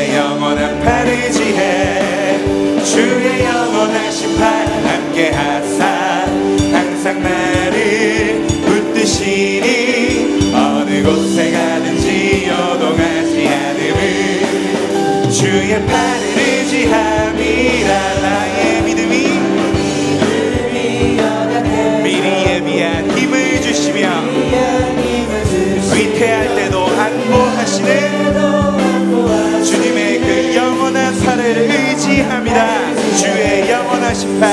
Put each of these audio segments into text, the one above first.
주의 영원한 팔을 지해 주의 영원하신 팔 함께 하사 항상 나를 붙드시니 어느 곳에 가든지 요동하지 않음을 주의 팔을 의지함이라 나의 믿음이 미리 예비한 힘을 주시며 위태할 때도 안보하시는 주님의 그 영원한 팔을 의지합니다. 주의 영원하신 팔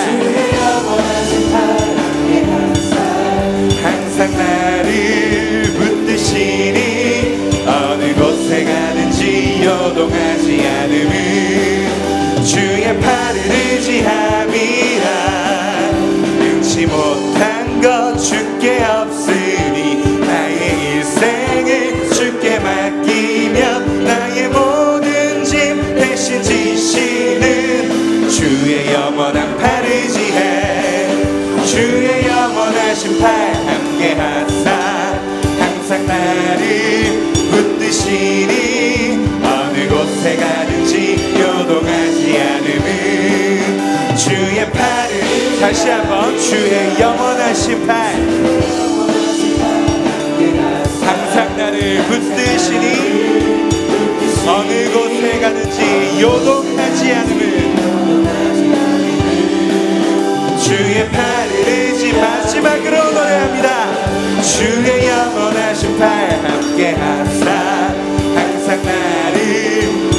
항상 나를 붙드시니 어느 곳에 가든지 요동하지 않음을 주의 팔을 의지함이라 능치 못한 것 주께 없으니 나의 일생을 주께 맡기며 나의 모든 짐 대신 지시는 주의 영원한 팔을 지해 주의 영원하신 팔 함께 하사 항상 나를 붙드시니 어느 곳에 가든지 요동하지 않음을 주의 팔을 다시 한번 주의 영원하신 팔 항상 나를 붙드시니 어느 곳에 가든지 요동하지 않음을 주의 팔을 의지 마지막으로 노래합니다. 주의 영원하신 팔 함께 하사 항상 나를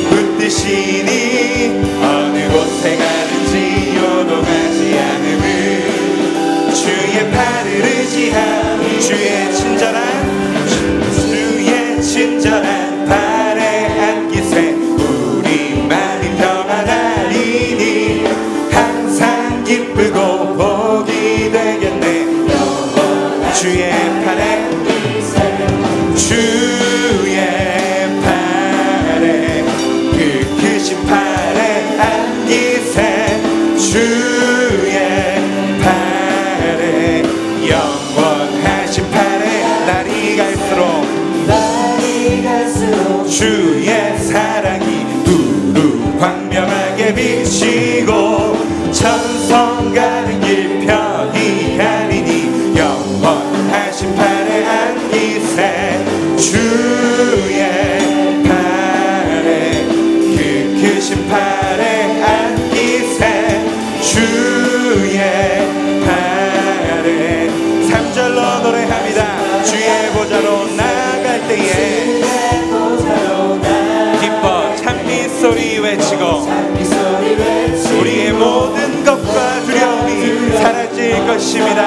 붙드시니 어느 곳에 가든지 요동하지 않음을 주의 팔을 의지함 주의 친절한 팔에 안기세 우리만이 평안하리니 항상 기쁘고 복이 되겠네. 주의 팔에 그 크신 팔에 안기세 주의 팔에 영원하신 팔에 날이 갈수록 주의 사랑이 두루 광명하게 비치고 천성 가는 길 편히 가리니 영원하신 팔에 안기세 주의 팔에 그 크신 팔에 안기세 주의 팔에 3절로 노래합니다. 주의 보좌로 나아갈 때에 기뻐 찬미소리 외치고 우리의 모든 것과 두려움이 사라질 것입니다.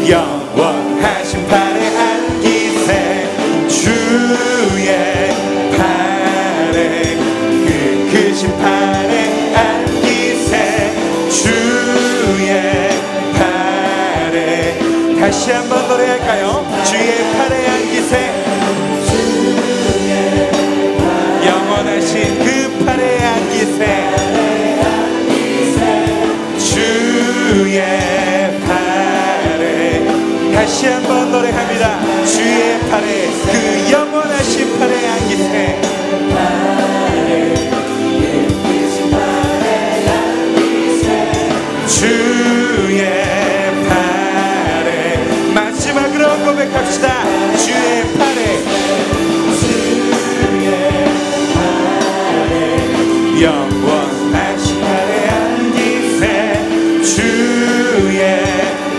영원하신 팔에 안기세 주의 팔에 그 크신 팔에 안기세 주의 팔에 다시 한번 노래할까요? 주의 팔에 안기세 영원하신 그 팔에 안기세 주의 팔에 다시 한번 노래합니다. 주의 팔에 그 영원하신 팔에 안기세 주의 팔에 마지막으로 고백합시다. 주의 팔에 영원하신 팔에 안기세 주의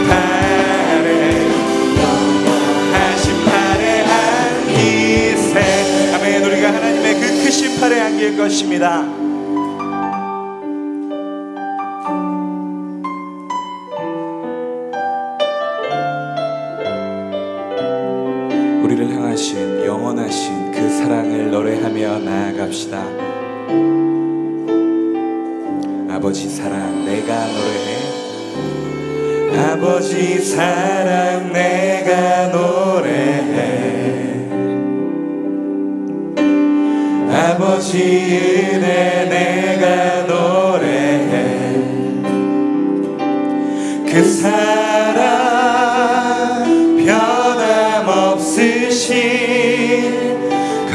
팔에 영원하신 팔에 안기세 아멘. 우리가 하나님의 그 크신 팔에 안길 것입니다. 우리를 향하신 영원하신 그 사랑을 노래하며 나아갑시다. 아버지 사랑 내가 노래해 아버지 사랑 내가 노래해 아버지 은혜 내가 노래해 그 사랑 변함없으신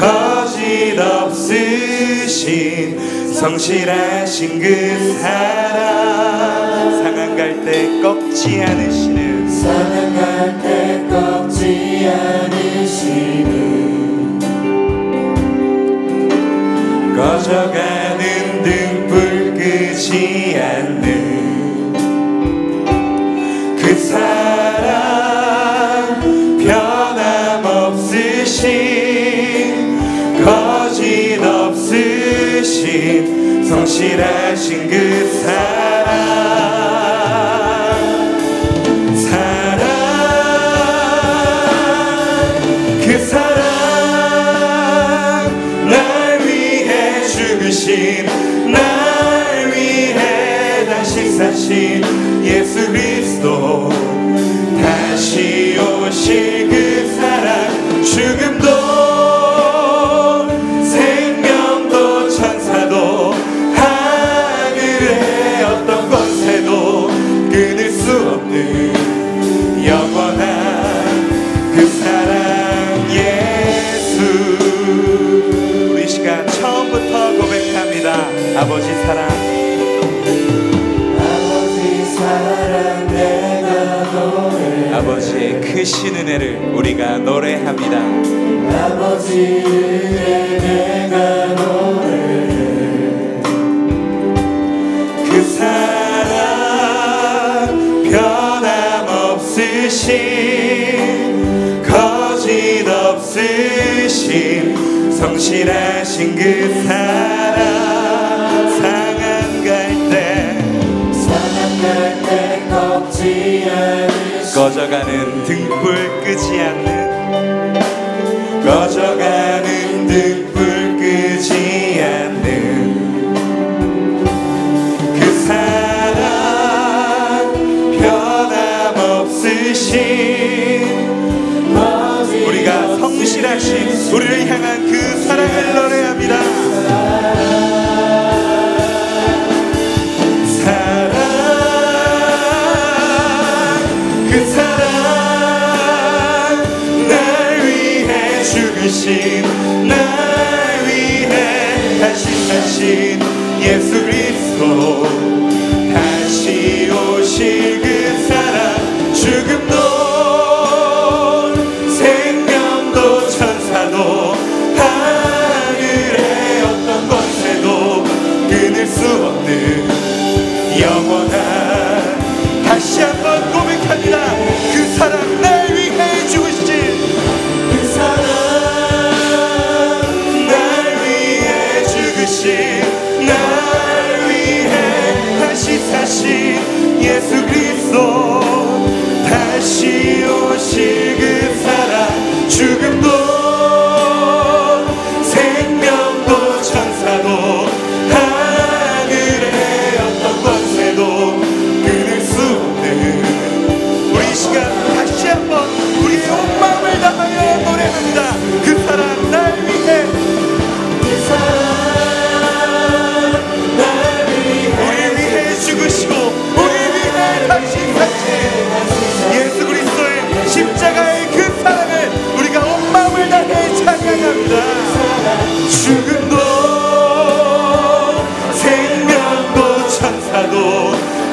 거짓 없으신 주신 성실하신 그 사랑 상한 갈 때 꺾지 않으시는 상한 갈 때 꺾지 않으시는 꺼져가는 등불 끄지 않는 그 사랑 변함없으신 거짓 없으신 성실하신 그 그 사랑 날 위해 죽으신 날 위해 다시 사신 예수 그리스도 다시 오실 그 사랑 죽음도 생명도 천사도 하늘의 어떤 권세도 끊을 수 없는 영원한 그 사랑 예수. 우리 시간 처음부터 고백합니다. 아버지 사랑 내가 노래 아버지의 크신 은혜를 우리가 노래합니다. 아버지 은혜 내가 노래 그 사랑 변함없으신 거짓 없으신 성실하신 그 사랑 상한 갈 때 꺾지 않으시는 꺼져가는 등불 끄지 않는 꺼져가는 등불 끄지 않는 그 사랑 변함없으신 우리가 성실하신 우리를 향한 그 사랑을 노래합니다. 날 위해 다시 사신 예수 그리스도 다시 오실 그 사랑 죽음도 생명도 천사도 하늘의 어떤 권세도 끊을 수 없는 영원한 다시 한번 고백합니다. 그 사랑 날 위해 죽으신 그 사랑 날 위해 다시 사신 예수 그리스도 다시 오실 그 사랑 죽음도 생명도 천사도 하늘의 어떤 권세도 끊을 수 없는 우리 시간 다시 한번 우리의 온 마음을 다하여 노래합니다. 그 사랑 날 위해 그 사랑 죽으시고 우리 위해 다시 사신 예수 그리스도의 십자가의 그 사랑을 우리가 온 마음을 다해 찬양합니다. 죽음도 생명도 천사도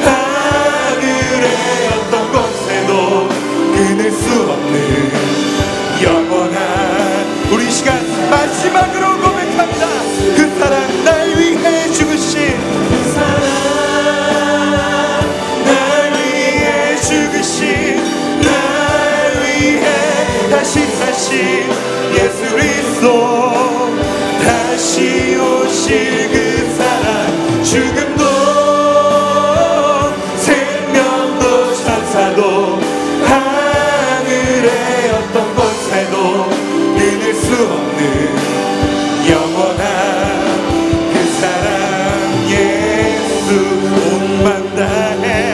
하늘의 어떤 권세도 끊을 수 없는 영원한 우리 시간 마지막으로 고백합니다. 그 사랑 날 위해 죽으신 그 사랑 날 위해 다시 사신 예수 그리스도 다시 오실 그 사랑 죽음도 생명도 천사도 하늘의 어떤 권세도 끊을 수 없는 영원한 그 사랑 예수 온만 다해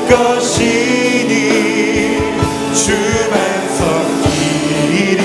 것이니 주만 섬기리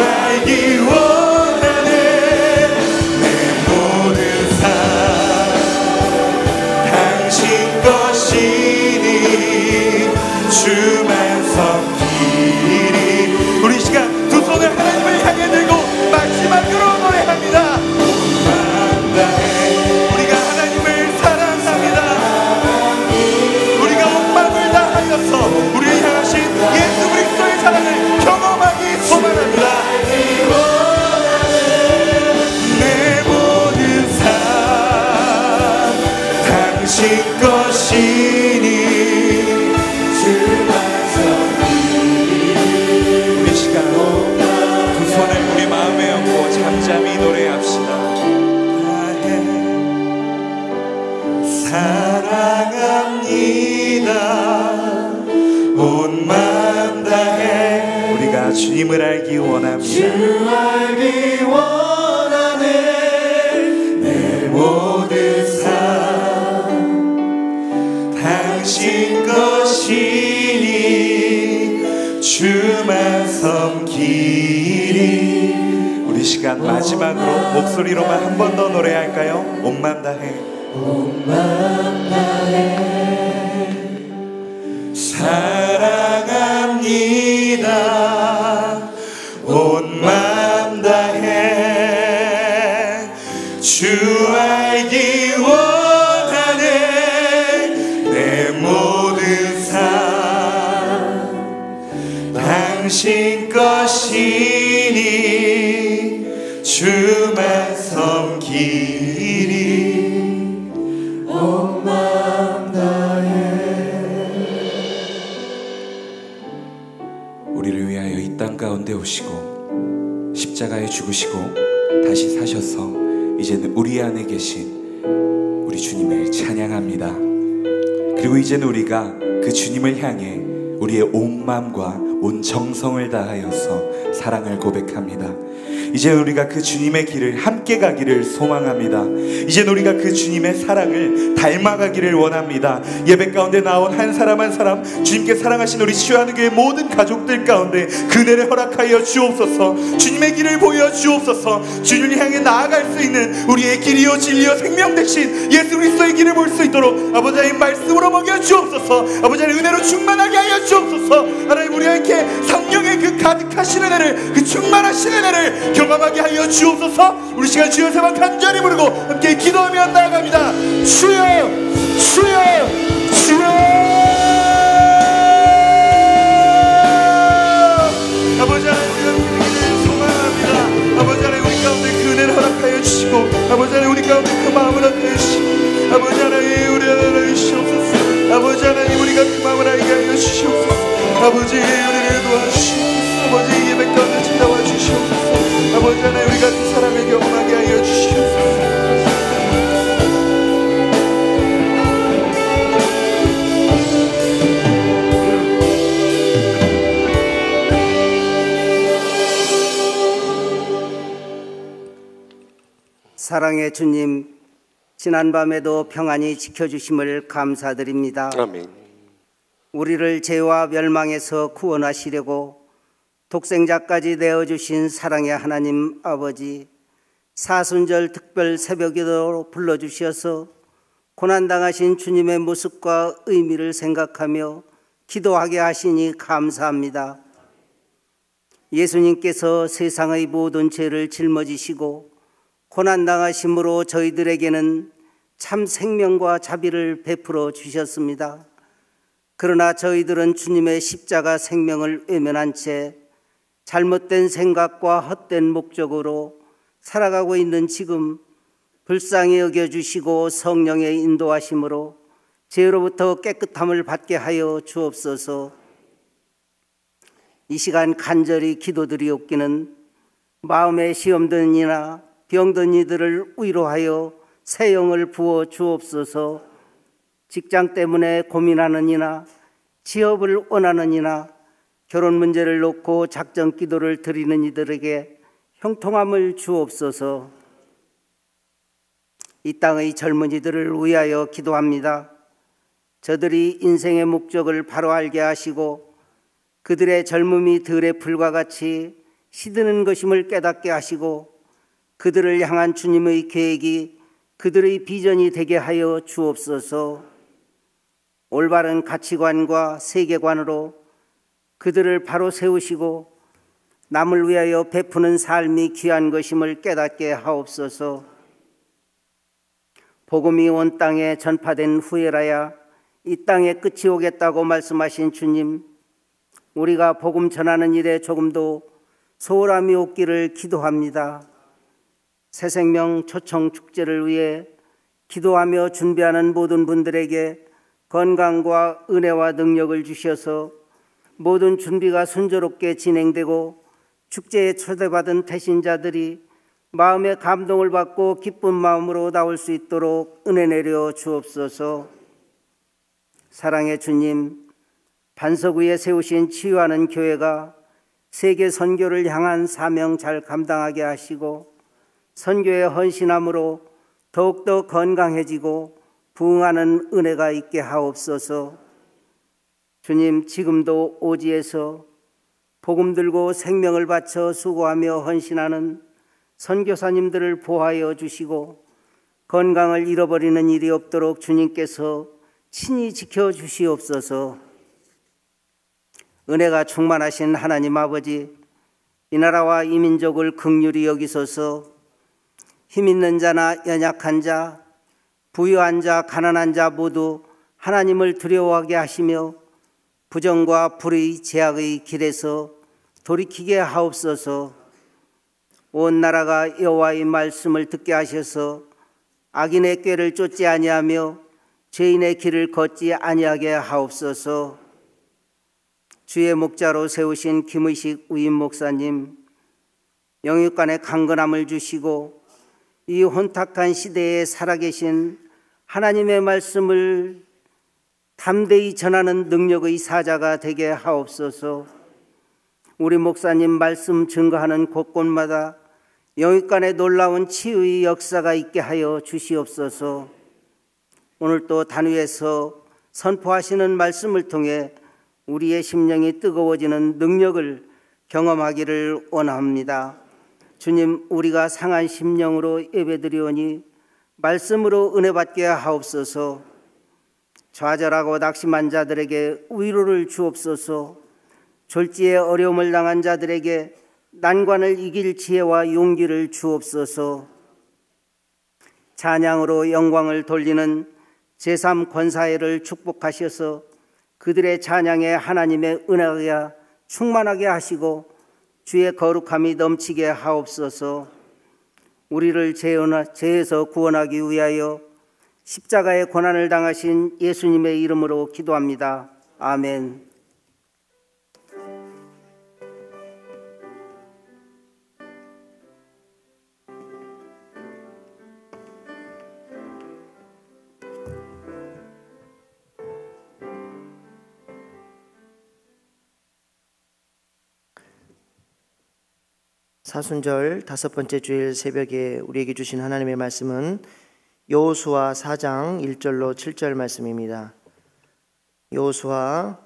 알기 원하네. 내 모든 삶 당신 것이니 주만 섬기리. 우리 시간 두 손을 하나님을 향해 들고 마지막으로 노래합니다. 우리가 하나님을 사랑합니다. 우리가 온 마음을 다하여서 우리를 향하신 예수 그리스도의 사랑을 경험하기 소망합니다. 내 모든 삶 당신 것이니 주만 섬기리. 우리 시간 두 손을 우리 마음에 얹고 잠잠히 노래합시다. 사랑합니다. 온 마음 다해. 우리가 주님을 알기 원합니다. 주 알기 원하네. 내 모든 삶 당신 것이니 주만 섬기리. 우리 시간 마지막으로 목소리로만 한 번 더 노래할까요? 온 마음 다해. 온 마음 다해 사랑합니다. 온 마음 다해 주 알기 원하네. 내 모든 삶 당신 것이니 주만 섬기리. 온 마음 다해. 우리를 위하여 이 땅 가운데 오시고 십자가에 죽으시고 다시 사셔서 이제는 우리 안에 계신 우리 주님을 찬양합니다. 그리고 이제는 우리가 그 주님을 향해 우리의 온 마음과 온 정성을 다하여서 사랑을 고백합니다. 이제 우리가 그 주님의 길을 함께 가기를 소망합니다. 이제 우리가 그 주님의 사랑을 닮아가기를 원합니다. 예배 가운데 나온 한 사람 한 사람 주님께 사랑하신 우리 치유하는 교회 모든 가족들 가운데 그네를 허락하여 주옵소서. 주님의 길을 보여주옵소서. 주님을 향해 나아갈 수 있는 우리의 길이요 진리요 생명 되신 예수 그리스도의 길을 볼 수 있도록 아버지 하나님 말씀으로 먹여 주옵소서. 아버지 하나님 은혜로 충만하게 하여 주옵소서. 하나님 우리에게 성령의 그 가득하신 은혜를 그 충만하신 은혜를 경험하게 하여 주옵소서. 우리 시간 주여 세번 간절히 부르고 함께 기도하며 나아갑니다. 주여 주여 주여. 아버지 하나님 우리가 믿기를 소망합니다. 아버지 하나님 우리 가운데 그 은혜를 허락하여 주시고 아버지 하나님 우리 가운데 그 마음을 허락하여 주시고 아버지 하나님 우리 하나님 주시옵소서. 아버지 하나님 우리가 그 마음을 알게 하여 주시옵소서. 아버지 우리를 도와주시옵소서. 아버지 예배 가운데 찾아와 주시옵소서. 아버지 하나님 우리가 그 사랑을 경험하게 하여 주시옵소서. 사랑의 주님, 지난밤에도 평안히 지켜주심을 감사드립니다. 아멘. 우리를 죄와 멸망에서 구원하시려고 독생자까지 내어주신 사랑의 하나님 아버지, 사순절 특별 새벽기도로 불러주셔서 고난당하신 주님의 모습과 의미를 생각하며 기도하게 하시니 감사합니다. 예수님께서 세상의 모든 죄를 짊어지시고 고난당하심으로 저희들에게는 참 생명과 자비를 베풀어 주셨습니다. 그러나 저희들은 주님의 십자가 생명을 외면한 채 잘못된 생각과 헛된 목적으로 살아가고 있는 지금 불쌍히 여겨주시고 성령의 인도하심으로 죄로부터 깨끗함을 받게 하여 주옵소서. 이 시간 간절히 기도드리옵기는 마음에 시험든 이나 병든 이들을 위로하여 새 영을 부어 주옵소서. 직장 때문에 고민하는 이나 취업을 원하는 이나 결혼 문제를 놓고 작정 기도를 드리는 이들에게 형통함을 주옵소서. 이 땅의 젊은이들을 위하여 기도합니다. 저들이 인생의 목적을 바로 알게 하시고 그들의 젊음이 들의 불과 같이 시드는 것임을 깨닫게 하시고 그들을 향한 주님의 계획이 그들의 비전이 되게 하여 주옵소서. 올바른 가치관과 세계관으로 그들을 바로 세우시고 남을 위하여 베푸는 삶이 귀한 것임을 깨닫게 하옵소서. 복음이 온 땅에 전파된 후에라야 이 땅에 끝이 오겠다고 말씀하신 주님, 우리가 복음 전하는 일에 조금도 소홀함이 없기를 기도합니다. 새생명 초청 축제를 위해 기도하며 준비하는 모든 분들에게 건강과 은혜와 능력을 주셔서 모든 준비가 순조롭게 진행되고 축제에 초대받은 태신자들이 마음의 감동을 받고 기쁜 마음으로 나올 수 있도록 은혜 내려 주옵소서. 사랑의 주님, 반석 위에 세우신 치유하는 교회가 세계 선교를 향한 사명 잘 감당하게 하시고 선교의 헌신함으로 더욱더 건강해지고 부흥하는 은혜가 있게 하옵소서. 주님, 지금도 오지에서 복음 들고 생명을 바쳐 수고하며 헌신하는 선교사님들을 보호하여 주시고 건강을 잃어버리는 일이 없도록 주님께서 친히 지켜주시옵소서. 은혜가 충만하신 하나님 아버지, 이 나라와 이 민족을 긍휼히 여기소서. 힘 있는 자나 연약한 자, 부유한 자, 가난한 자 모두 하나님을 두려워하게 하시며 부정과 불의, 제약의 길에서 돌이키게 하옵소서. 온 나라가 여호와의 말씀을 듣게 하셔서 악인의 꾀를 쫓지 아니하며 죄인의 길을 걷지 아니하게 하옵소서. 주의 목자로 세우신 김의식 우임 목사님, 영육간의 강건함을 주시고 이 혼탁한 시대에 살아계신 하나님의 말씀을 담대히 전하는 능력의 사자가 되게 하옵소서. 우리 목사님 말씀 증거하는 곳곳마다 영육간의 놀라운 치유의 역사가 있게 하여 주시옵소서. 오늘 또 단위에서 선포하시는 말씀을 통해 우리의 심령이 뜨거워지는 능력을 경험하기를 원합니다. 주님, 우리가 상한 심령으로 예배드리오니 말씀으로 은혜 받게 하옵소서. 좌절하고 낙심한 자들에게 위로를 주옵소서. 졸지에 어려움을 당한 자들에게 난관을 이길 지혜와 용기를 주옵소서. 찬양으로 영광을 돌리는 제3권사회를 축복하셔서 그들의 찬양에 하나님의 은혜가 충만하게 하시고 주의 거룩함이 넘치게 하옵소서. 우리를 죄에서 구원하기 위하여 십자가의 고난을 당하신 예수님의 이름으로 기도합니다. 아멘. 사순절 5번째 주일 새벽에 우리에게 주신 하나님의 말씀은 여호수아 4장 1절로 7절 말씀입니다. 여호수아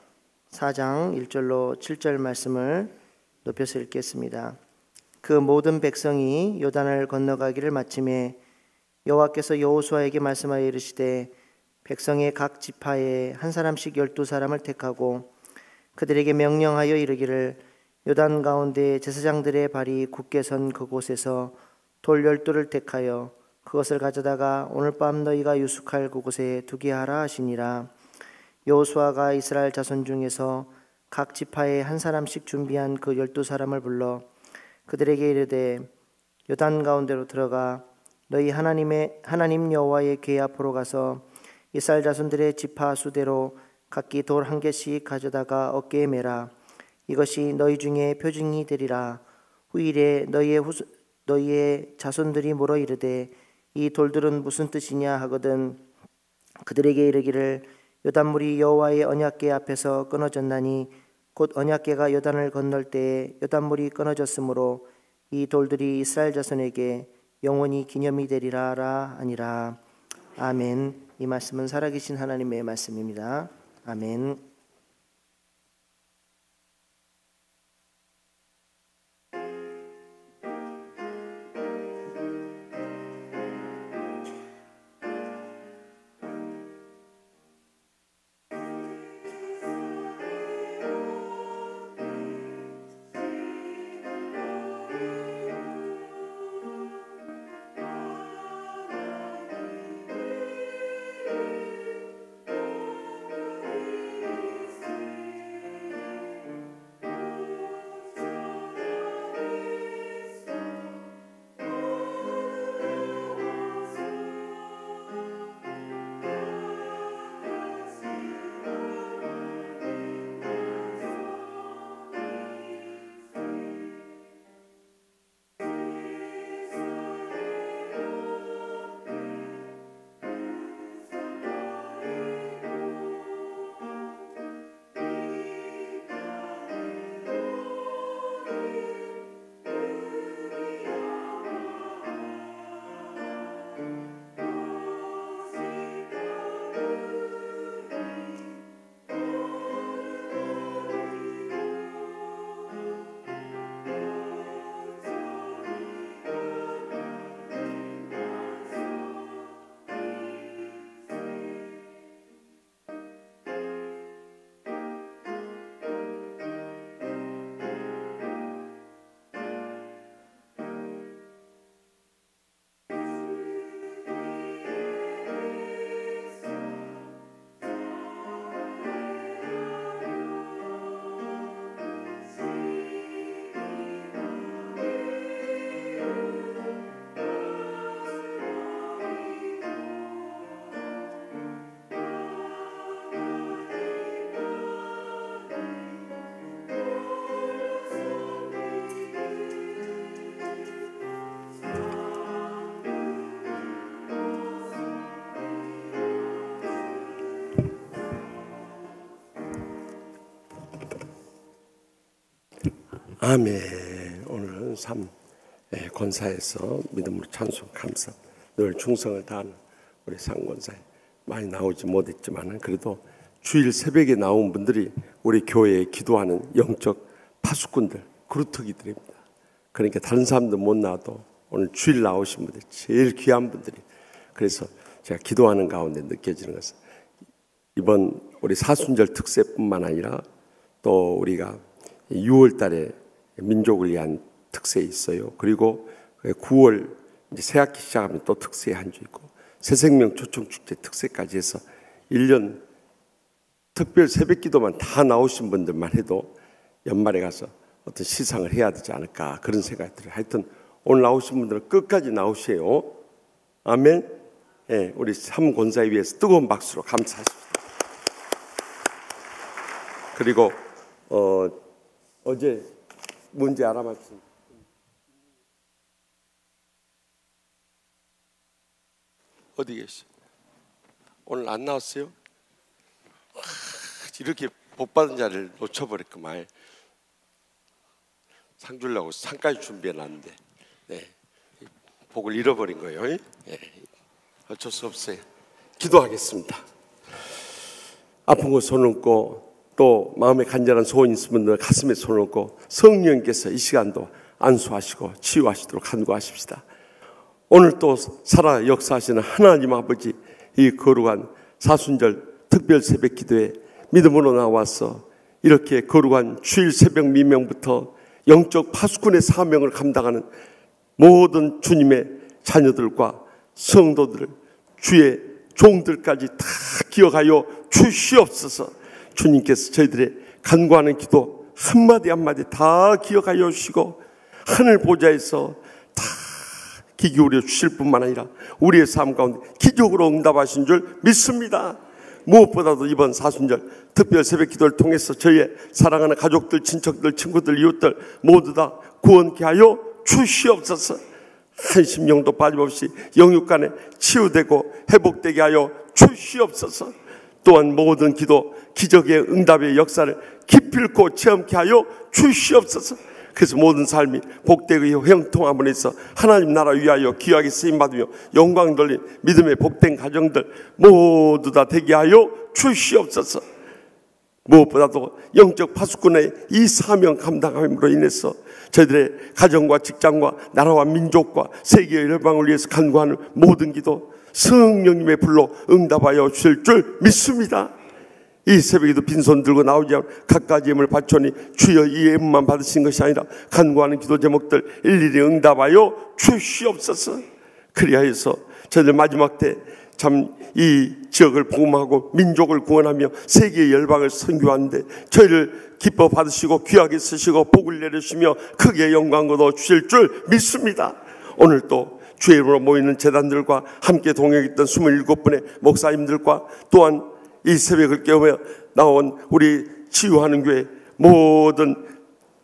4장 1절로 7절 말씀을 높여서 읽겠습니다. 그 모든 백성이 요단을 건너가기를 마침에 여호와께서 여호수아에게 말씀하여 이르시되 백성의 각 지파에 한 사람씩 12사람을 택하고 그들에게 명령하여 이르기를 요단 가운데 제사장들의 발이 굳게 선 그곳에서 돌 12를 택하여 그것을 가져다가 오늘 밤 너희가 유숙할 그곳에 두게 하라 하시니라. 여호수아가 이스라엘 자손 중에서 각 지파에 한 사람씩 준비한 그 12사람을 불러 그들에게 이르되 요단 가운데로 들어가 너희 하나님 여호와의 궤 앞으로 가서 이스라엘 자손들의 지파 수대로 각기 돌 한 개씩 가져다가 어깨에 매라. 이것이 너희 중에 표징이 되리라. 후일에 너희의 자손들이 물어 이르되 이 돌들은 무슨 뜻이냐 하거든 그들에게 이르기를 요단물이 여호와의 언약궤 앞에서 끊어졌나니 곧 언약궤가 요단을 건널 때에 요단물이 끊어졌으므로 이 돌들이 이스라엘 자손에게 영원히 기념이 되리라 하니라. 아멘. 이 말씀은 살아계신 하나님의 말씀입니다. 아멘. 아멘. 오늘은 권사에서 믿음으로 찬송 감사 늘 충성을 다하는 우리 상권사에 많이 나오지 못했지만 그래도 주일 새벽에 나온 분들이 우리 교회에 기도하는 영적 파수꾼들, 그루터기들입니다. 그러니까 다른 사람들 못 나와도 오늘 주일 나오신 분들 제일 귀한 분들이, 그래서 제가 기도하는 가운데 느껴지는 것은 이번 우리 사순절 특세뿐만 아니라 또 우리가 6월 달에 민족을 위한 특세 있어요. 그리고 9월 이제 새학기 시작하면 또 특세 한 주 있고 새생명 초청축제 특세까지 해서 1년 특별 새벽기도만 다 나오신 분들만 해도 연말에 가서 어떤 시상을 해야 되지 않을까 그런 생각이 들어요. 하여튼 오늘 나오신 분들은 끝까지 나오세요. 아멘. 예, 우리 삼권사에 위해서 뜨거운 박수로 감사하십시오. 그리고 어제 문제 알아맞힌 어디 계시? 오늘 안 나왔어요? 이렇게 복 받은 자를 놓쳐버렸구만. 상 주려고 상까지 준비해놨는데 복을 잃어버린 거예요. 어쩔 수 없어요. 기도하겠습니다. 아픈 곳 손을 얹고 또 마음에 간절한 소원이 있으신 분들 가슴에 손을 얹고 성령님께서 이 시간도 안수하시고 치유하시도록 간구하십시다. 오늘 또 살아 역사하시는 하나님 아버지, 이 거룩한 사순절 특별 새벽 기도에 믿음으로 나와서 이렇게 거룩한 주일 새벽 미명부터 영적 파수꾼의 사명을 감당하는 모든 주님의 자녀들과 성도들, 주의 종들까지 다 기억하여 주시옵소서. 주님께서 저희들의 간구하는 기도 한마디 한마디 다 기억하여 주시고 하늘 보좌에서 다 귀 기울여 주실 뿐만 아니라 우리의 삶 가운데 기적으로 응답하신 줄 믿습니다. 무엇보다도 이번 사순절 특별 새벽 기도를 통해서 저희의 사랑하는 가족들, 친척들, 친구들, 이웃들 모두 다 구원케 하여 주시옵소서. 한 심령도 빠짐없이 영육간에 치유되고 회복되게 하여 주시옵소서. 또한 모든 기도, 기적의 응답의 역사를 기필코 체험케 하여 주시옵소서. 그래서 모든 삶이 복되고 형통함으로 해서 하나님 나라 위하여 귀하게 쓰임받으며 영광 돌린 믿음의 복된 가정들 모두 다 되게 하여 주시옵소서. 무엇보다도 영적 파수꾼의 이 사명 감당함으로 인해서 저희들의 가정과 직장과 나라와 민족과 세계의 열방을 위해서 간구하는 모든 기도 성령님의 불로 응답하여 주실 줄 믿습니다. 이 새벽에도 빈손 들고 나오지 않고 갖가지 예물을 바쳐니 주여 이 예물만 받으신 것이 아니라 간구하는 기도 제목들 일일이 응답하여 주시옵소서. 그리하여서 저희들 마지막 때 참 이 지역을 복음하고 민족을 구원하며 세계의 열방을 선교하는데 저희를 기뻐 받으시고 귀하게 쓰시고 복을 내리시며 크게 영광 거둬 주실 줄 믿습니다. 오늘 또 주의 이름으로 모이는 재단들과 함께 동행했던 27분의 목사님들과 또한 이 새벽을 깨우며 나온 우리 치유하는 교회 모든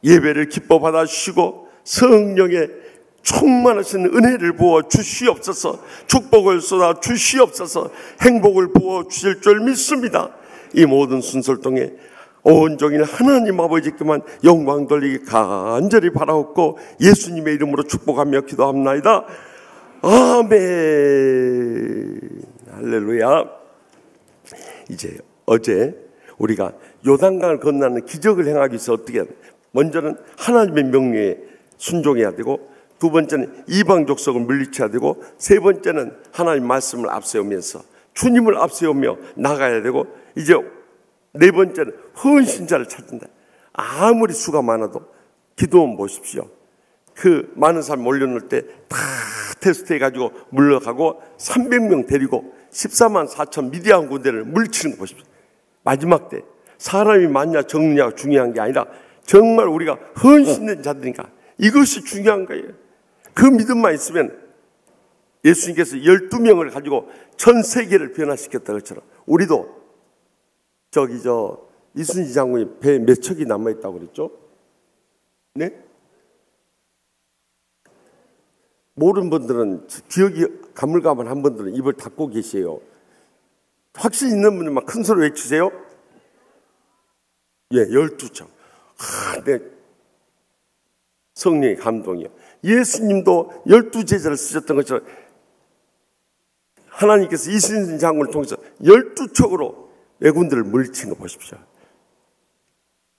예배를 기뻐 받아주시고 성령의 충만하신 은혜를 부어 주시옵소서. 축복을 쏟아 주시옵소서. 행복을 부어 주실 줄 믿습니다. 이 모든 순서를 통해 온종일 하나님 아버지께만 영광 돌리기 간절히 바라옵고 예수님의 이름으로 축복하며 기도합나이다. 아멘. 할렐루야. 이제 어제 우리가 요단강을 건너는 기적을 행하기 위해서 어떻게 해야 돼? 먼저는 하나님의 명령에 순종해야 되고, 두 번째는 이방 족속을 물리쳐야 되고, 세 번째는 하나님 말씀을 앞세우면서 주님을 앞세우며 나가야 되고, 이제 네 번째는 헌신자를 찾는다. 아무리 수가 많아도 기도만 보십시오. 그 많은 사람 올려놓을 때 다 테스트해가지고 물러가고 300명 데리고 14만 4천 미디안 군대를 물리치는 거 보십시오. 마지막 때 사람이 많냐 적느냐가 중요한 게 아니라 정말 우리가 헌신된 자들이니까 이것이 중요한 거예요. 그 믿음만 있으면 예수님께서 12명을 가지고 전 세계를 변화시켰다 것처럼 우리도 이순신 장군이 배 몇 척이 남아있다고 그랬죠? 네? 모르는 분들은, 기억이 가물가물한 분들은 입을 닫고 계세요. 확신 있는 분들만 큰 소리 외치세요. 예, 12척. 네. 성령의 감동이요. 예수님도 12제자를 쓰셨던 것처럼 하나님께서 이순신 장군을 통해서 12척으로 왜군들을 물리친 거 보십시오.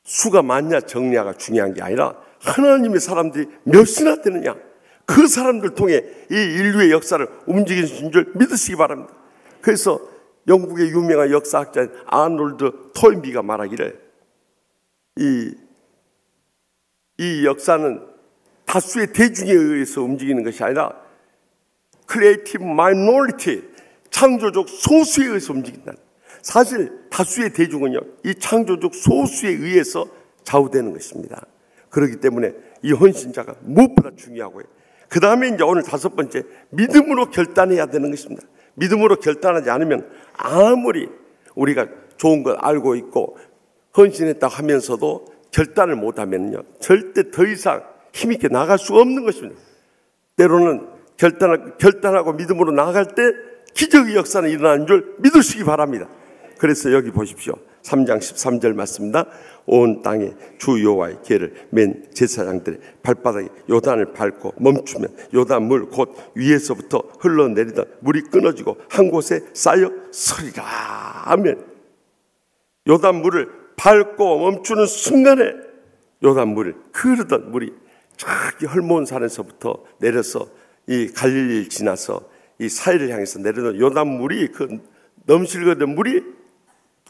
수가 많냐 적냐가 중요한 게 아니라 하나님의 사람들이 몇이나 되느냐, 그 사람들 통해 이 인류의 역사를 움직이신 줄 믿으시기 바랍니다. 그래서 영국의 유명한 역사학자인 아놀드 토인비가 말하기를 이 역사는 다수의 대중에 의해서 움직이는 것이 아니라 creative minority, 창조적 소수에 의해서 움직인다. 사실 다수의 대중은요, 이 창조적 소수에 의해서 좌우되는 것입니다. 그렇기 때문에 이 헌신자가 무엇보다 중요하고요. 그 다음에 이제 오늘 5번째, 믿음으로 결단해야 되는 것입니다. 믿음으로 결단하지 않으면 아무리 우리가 좋은 걸 알고 있고 헌신했다고 하면서도 결단을 못하면요, 절대 더 이상 힘있게 나아갈 수가 없는 것입니다. 때로는 결단하고 믿음으로 나아갈 때 기적의 역사는 일어나는 줄 믿으시기 바랍니다. 그래서 여기 보십시오. 3장 13절 말씀입니다. 온 땅에 주 여호와의 계를 맨 제사장들의 발바닥에 요단을 밟고 멈추면 요단 물 곧 위에서부터 흘러내리던 물이 끊어지고 한 곳에 쌓여 서리라 하면, 요단 물을 밟고 멈추는 순간에 요단 물을 흐르던 물이 저기 헐모온 산에서부터 내려서 이 갈릴리를 지나서 이 사해를 향해서 내려던 요단 물이, 그 넘실거든 물이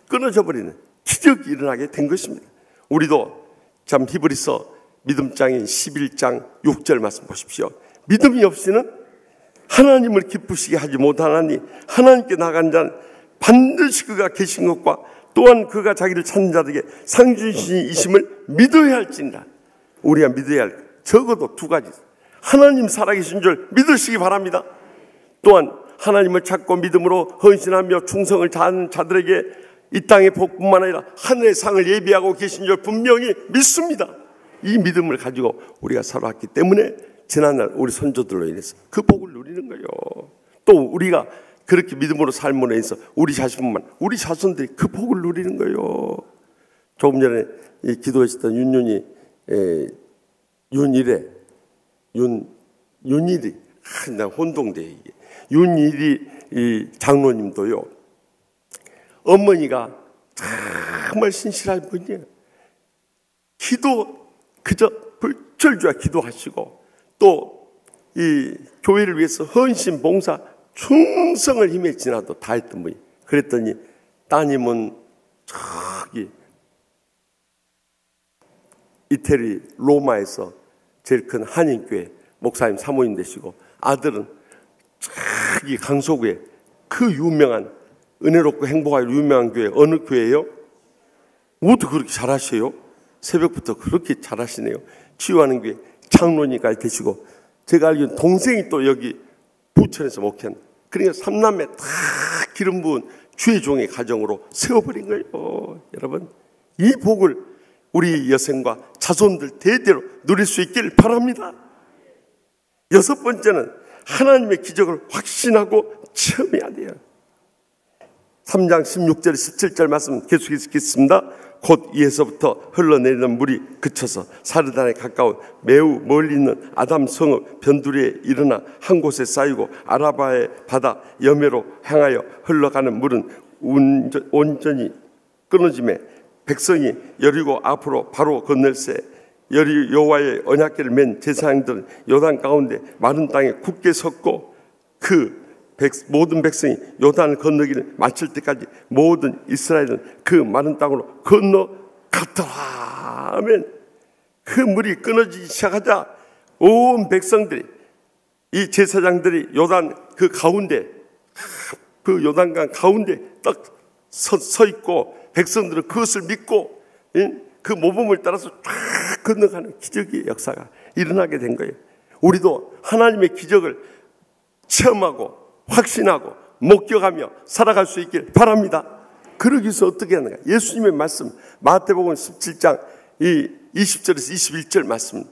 끊어져 버리는 기적이 일어나게 된 것입니다. 우리도 참 히브리서 믿음장인 11장 6절 말씀 보십시오. 믿음이 없이는 하나님을 기쁘시게 하지 못하나니 하나님께 나간 자는 반드시 그가 계신 것과 또한 그가 자기를 찾는 자들에게 상주신이심을 믿어야 할지니라. 우리가 믿어야 할 적어도 2가지, 하나님 살아계신 줄 믿으시기 바랍니다. 또한 하나님을 찾고 믿음으로 헌신하며 충성을 다하는 자들에게 이 땅의 복뿐만 아니라 하늘의 상을 예비하고 계신 줄 분명히 믿습니다. 이 믿음을 가지고 우리가 살아왔기 때문에 지난날 우리 선조들로 인해서 그 복을 누리는 거예요. 또 우리가 그렇게 믿음으로 삶으로 인해서 우리 자신뿐만, 우리 자손들이 그 복을 누리는 거예요. 조금 전에 이 기도했었던 윤일이 나 혼동돼 이게. 윤일이 이 장로님도요, 어머니가 정말 신실한 분이에요. 기도 그저 불철주야 기도하시고 또 이 교회를 위해서 헌신 봉사 충성을 힘에 지나도 다 했던 분이. 그랬더니 따님은 저기 이태리 로마에서 제일 큰 한인교회 목사님 사모님 되시고, 아들은 저기 강서구에 그 유명한 은혜롭고 행복하고 유명한 교회, 어느 교회예요? 모두 그렇게 잘하셔요. 새벽부터 그렇게 잘하시네요. 치유하는 교회 장로님까지 되시고, 제가 알기로는 동생이 또 여기 부천에서 목회한, 그러니까 3남매 다 기름 부은 주의 종의 가정으로 세워버린 거예요. 여러분, 이 복을 우리 여생과 자손들 대대로 누릴 수 있길 바랍니다. 6번째는 하나님의 기적을 확신하고 체험해야 돼요. 3장 16절 17절 말씀 계속 읽겠습니다. 곧 이에서부터 흘러내리는 물이 그쳐서 사르단에 가까운 매우 멀리 있는 아담 성읍 변두리에 일어나 한 곳에 쌓이고 아라바의 바다 여매로 향하여 흘러가는 물은 온전히 끊어짐에 백성이 여리고 앞으로 바로 건널새 여리 여호와의 언약궤를 맨 제사장들은 요단 가운데 마른 땅에 굳게 섰고 모든 백성이 요단을 건너기를 마칠 때까지 모든 이스라엘은 그 마른 땅으로 건너갔더라 하면, 그 물이 끊어지기 시작하자 온 백성들이, 이 제사장들이 요단 그 가운데, 그 요단강 가운데 딱 서 있고 백성들은 그것을 믿고 그 모범을 따라서 쫙 건너가는 기적의 역사가 일어나게 된 거예요. 우리도 하나님의 기적을 체험하고 확신하고 목격하며 살아갈 수 있길 바랍니다. 그러기 위해서 어떻게 하는가? 예수님의 말씀 마태복음 17장 이 20절에서 21절 말씀,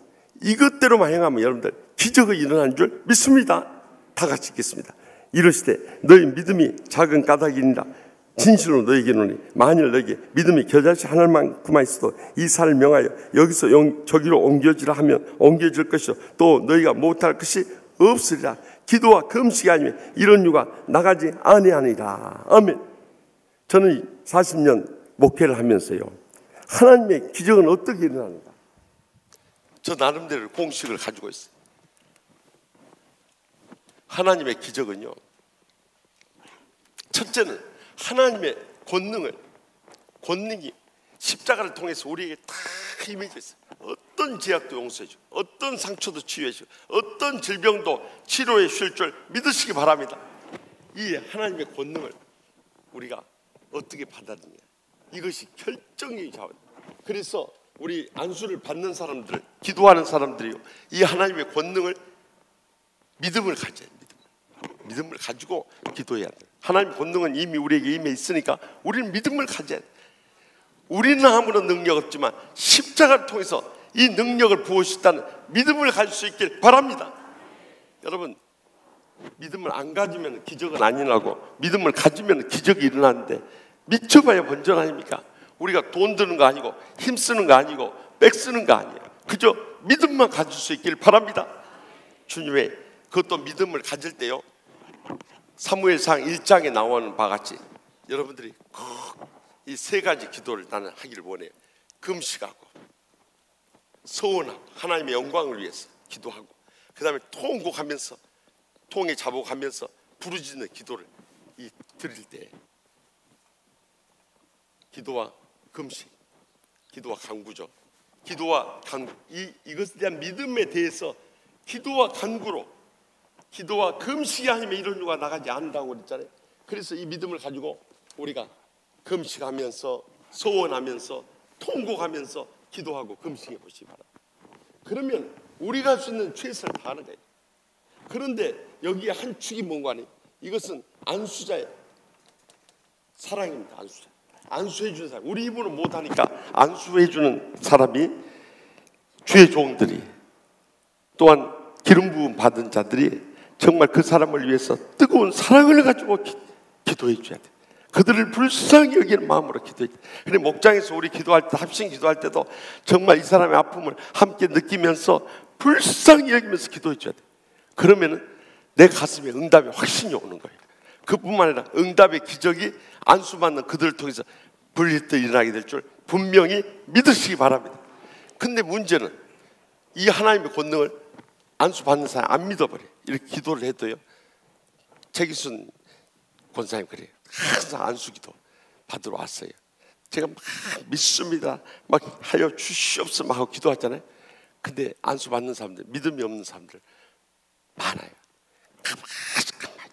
이것대로만 행하면 여러분들 기적이 일어나는 줄 믿습니다. 다 같이 읽겠습니다. 이르시되 너희 믿음이 작은 까닭이니라. 진실로 너에게 이르노니 만일 너에게 믿음이 겨자씨 하나만큼만 있어도 이 산을 명하여 여기서 저기로 옮겨지라 하면 옮겨질 것이요 또 너희가 못할 것이 없으리라. 기도와 금식이 아니면 이런 유가 나가지 아니하니라. 아멘. 저는 40년 목회를 하면서요, 하나님의 기적은 어떻게 일어나는가, 저 나름대로 공식을 가지고 있어요. 하나님의 기적은요, 첫째는 하나님의 권능이 십자가를 통해서 우리에게 다 임해져 있어요. 어떤 제약도 용서해주고 어떤 상처도 치유해주고 어떤 질병도 치료해 주실 줄 믿으시기 바랍니다. 이 하나님의 권능을 우리가 어떻게 받아들이냐, 이것이 결정이 좌우합니다. 그래서 우리 안수를 받는 사람들, 기도하는 사람들이요, 이 하나님의 권능을 믿음을 가져야 돼요. 믿음을 가지고 기도해야 돼요. 하나님의 권능은 이미 우리에게 임해 있으니까 우리는 믿음을 가져야 돼요. 우리는 아무런 능력 없지만 십자가를 통해서 이 능력을 부으셨다는 믿음을 가질 수 있길 바랍니다. 여러분, 믿음을 안 가지면 기적은 안 일어나고 믿음을 가지면 기적이 일어나는데 미쳐봐야 번전 아닙니까? 우리가 돈 드는 거 아니고 힘쓰는 거 아니고 백 쓰는 거 아니에요. 그저 믿음만 가질 수 있길 바랍니다. 주님의 그것도 믿음을 가질 때요, 사무엘상 1장에 나오는 바와 같이 여러분들이 꼭 이 세 가지 기도를 나는 하기를 원해요. 금식하고 서원하고 하나님의 영광을 위해서 기도하고, 그 다음에 통곡하면서 통에 자복하면서 부르짖는 기도를 드릴 때, 기도와 금식, 기도와 간구죠. 기도와 간구, 이것에 대한 믿음에 대해서 기도와 간구로, 기도와 금식이 아니면 이런 유가 나가지 않는다고 그랬잖아요. 그래서 이 믿음을 가지고 우리가 금식하면서 소원하면서 통곡하면서 기도하고 금식해 보시기 바랍니다. 그러면 우리가 할 수 있는 최선을 다하는 거예요. 그런데 여기에 한 축이 뭔가 하니, 이것은 안수자의 사랑입니다. 안수자, 안수해 주는 사람. 우리 입으로 못하니까 안수해 주는 사람이 주의 종들이, 또한 기름 부음 받은 자들이 정말 그 사람을 위해서 뜨거운 사랑을 가지고 기도해 줘야 돼. 그들을 불쌍히 여기는 마음으로 기도해 돼. 근데 목장에서 우리 기도할 때, 합심 기도할 때도 정말 이 사람의 아픔을 함께 느끼면서 불쌍히 여기면서 기도해 줘야 돼. 그러면은 내 가슴에 응답의 확신이 오는 거예요. 그뿐만 아니라 응답의 기적이 안수받는 그들을 통해서 불일듯 일어나게 될 줄 분명히 믿으시기 바랍니다. 근데 문제는 이 하나님의 권능을 안수받는 사람 안 믿어버려요. 이렇게 기도를 해도요, 최기순 권사님 그래요. 항상 안수기도 받으러 왔어요. 제가 막 믿습니다, 막 하여 주시옵소서 막 하고 기도하잖아요. 근데 안수 받는 사람들, 믿음이 없는 사람들 많아요. 가만히.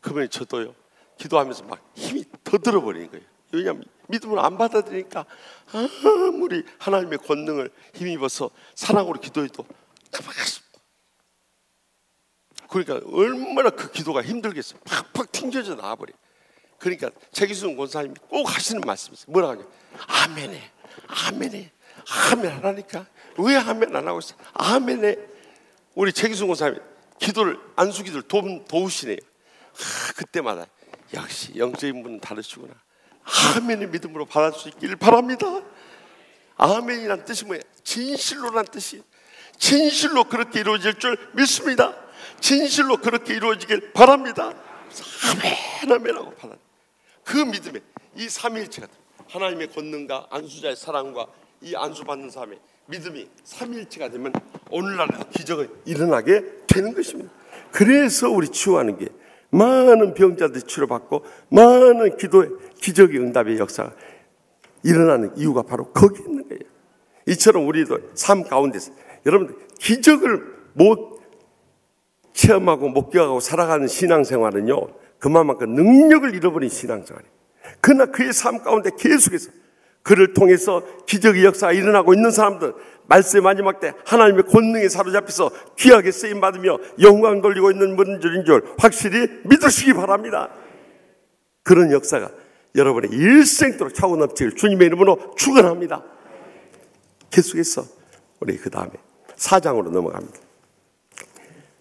그러면 저도요, 기도하면서 막 힘이 더 들어버리는 거예요. 왜냐하면 믿음을 안 받아들이니까 아무리 하나님의 권능을 힘입어서 사랑으로 기도해도 가만히. 그러니까 얼마나 그 기도가 힘들겠어요. 팍팍 튕겨져 나와버려. 그러니까 최기순 권사님이 꼭 하시는 말씀이 있어요. 뭐라고 하냐, 아멘해, 아멘해, 아멘 하라니까. 왜 아멘 안 하고 있어? 아멘해. 우리 최기순 권사님이 기도를, 안수 기도를 도우시네요. 그때마다 역시 영적인 분은 다르시구나. 아멘의 믿음으로 받을 수 있기를 바랍니다. 아멘이란 뜻이 뭐예요? 진실로란 뜻이. 진실로 그렇게 이루어질 줄 믿습니다. 진실로 그렇게 이루어지길 바랍니다. 아멘, 아멘하고 받아. 그 믿음에 이 삼위일체가, 하나님의 권능과 안수자의 사랑과 이 안수받는 사람의 믿음이 삼위일체가 되면 오늘날에도 기적이 일어나게 되는 것입니다. 그래서 우리 치유하는 게 많은 병자들이 치료받고 많은 기도의 기적의 응답의 역사가 일어나는 이유가 바로 거기 있는 거예요. 이처럼 우리도 삶 가운데서 여러분들 기적을 못 체험하고 목격하고 살아가는 신앙생활은요, 그만큼 능력을 잃어버린 신앙생활이에요. 그러나 그의 삶 가운데 계속해서 그를 통해서 기적의 역사가 일어나고 있는 사람들, 말세의 마지막 때 하나님의 권능에 사로잡혀서 귀하게 쓰임받으며 영광 돌리고 있는 분들인 줄 확실히 믿으시기 바랍니다. 그런 역사가 여러분의 일생도록 차고 넘치길 주님의 이름으로 축원합니다. 계속해서 우리 그 다음에 4장으로 넘어갑니다.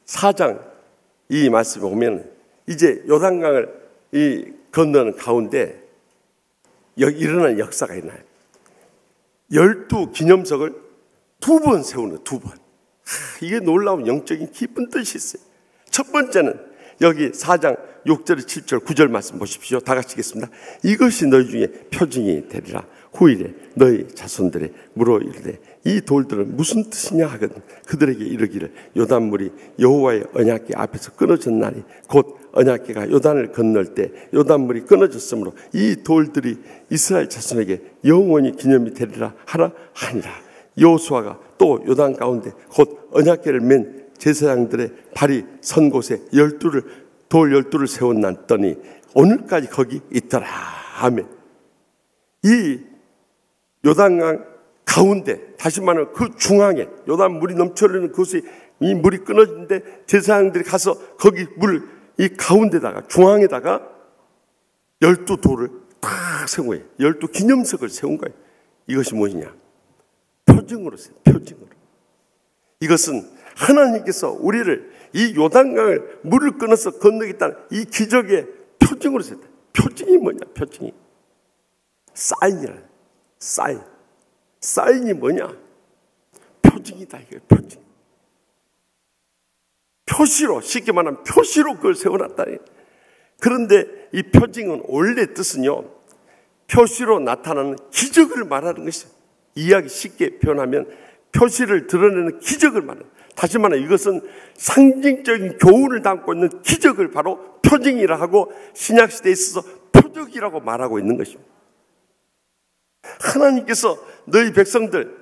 4장 이 말씀을 보면 이제 요단강을 이 건너는 가운데 일어난 역사가 있나요? 12기념석을 2번 세우는 2번. 이게 놀라운 영적인 깊은 뜻이 있어요. 첫 번째는 여기 4장 6절, 7절, 9절 말씀 보십시오. 다 같이 읽겠습니다. 이것이 너희 중에 표징이 되리라. 후일에 너희 자손들의 물어 이르되 이 돌들은 무슨 뜻이냐 하거든 그들에게 이르기를 요단물이 여호와의 언약궤 앞에서 끊어졌나니 곧 언약궤가 요단을 건널 때 요단물이 끊어졌으므로 이 돌들이 이스라엘 자손에게 영원히 기념이 되리라 하라 하니라. 여호수아가 또 요단 가운데 곧 언약궤를 맨 제사장들의 발이 선 곳에 돌 12를 세워놨더니 오늘까지 거기 있더라. 아멘. 이 요단강 가운데, 다시 말하면 그 중앙에 요단 물이 넘쳐 흐르는 그곳에 이 물이 끊어지는데 제사장들이 가서 거기 이 가운데다가 중앙에다가 12돌을 딱 세운 거예요. 12기념석을 세운 거예요. 이것이 무엇이냐? 표징으로 세요. 표징으로. 이것은 하나님께서 우리를 이 요단강을 물을 끊어서 건너겠다는 이 기적의 표징으로 세웠다. 표징이 뭐냐? 표징이 사인이라. 사인이 뭐냐? 표징이다. 이게 표징. 표시로, 쉽게 말하면 표시로 그걸 세워놨다. 그런데 이 표징은 원래 뜻은요, 표시로 나타나는 기적을 말하는 것이에요. 이야기 쉽게 표현하면 표시를 드러내는 기적을 말하는. 다시 말하면 이것은 상징적인 교훈을 담고 있는 기적을 바로 표징이라 하고 신약시대에 있어서 표적이라고 말하고 있는 것입니다. 하나님께서 너희 백성들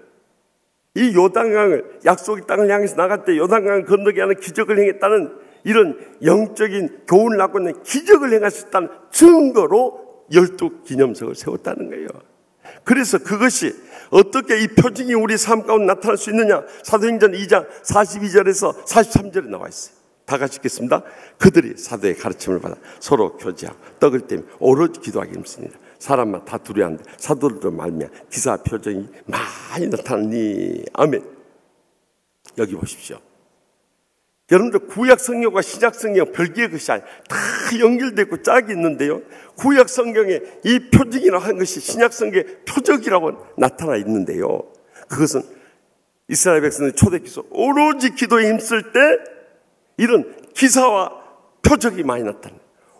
이 요단강을 약속의 땅을 향해서 나갈 때 요단강을 건너게 하는 기적을 행했다는 이런 영적인 교훈을 갖고 있는 기적을 행하셨다는 증거로 12기념석을 세웠다는 거예요. 그래서 그것이 어떻게 이 표징이 우리 삶 가운데 나타날 수 있느냐? 사도행전 2장 42절에서 43절에 나와 있어요. 다 같이 읽겠습니다. 그들이 사도의 가르침을 받아 서로 교제하고 떡을 떼며 오로지 기도하기 힘씁니다. 사람만 다 두려워하는데 사도들도 말미암아 기사 표정이 많이 나타나니. 아멘. 여기 보십시오. 여러분들 구약 성경과 신약 성경 별개의 것이 아니라 다 연결되고 짝이 있는데요, 구약 성경에 이 표징이라고 하는 것이 신약 성경의 표적이라고 나타나 있는데요, 그것은 이스라엘 백성의 초대기서 오로지 기도에 힘쓸 때 이런 기사와 표적이 많이 나타나요.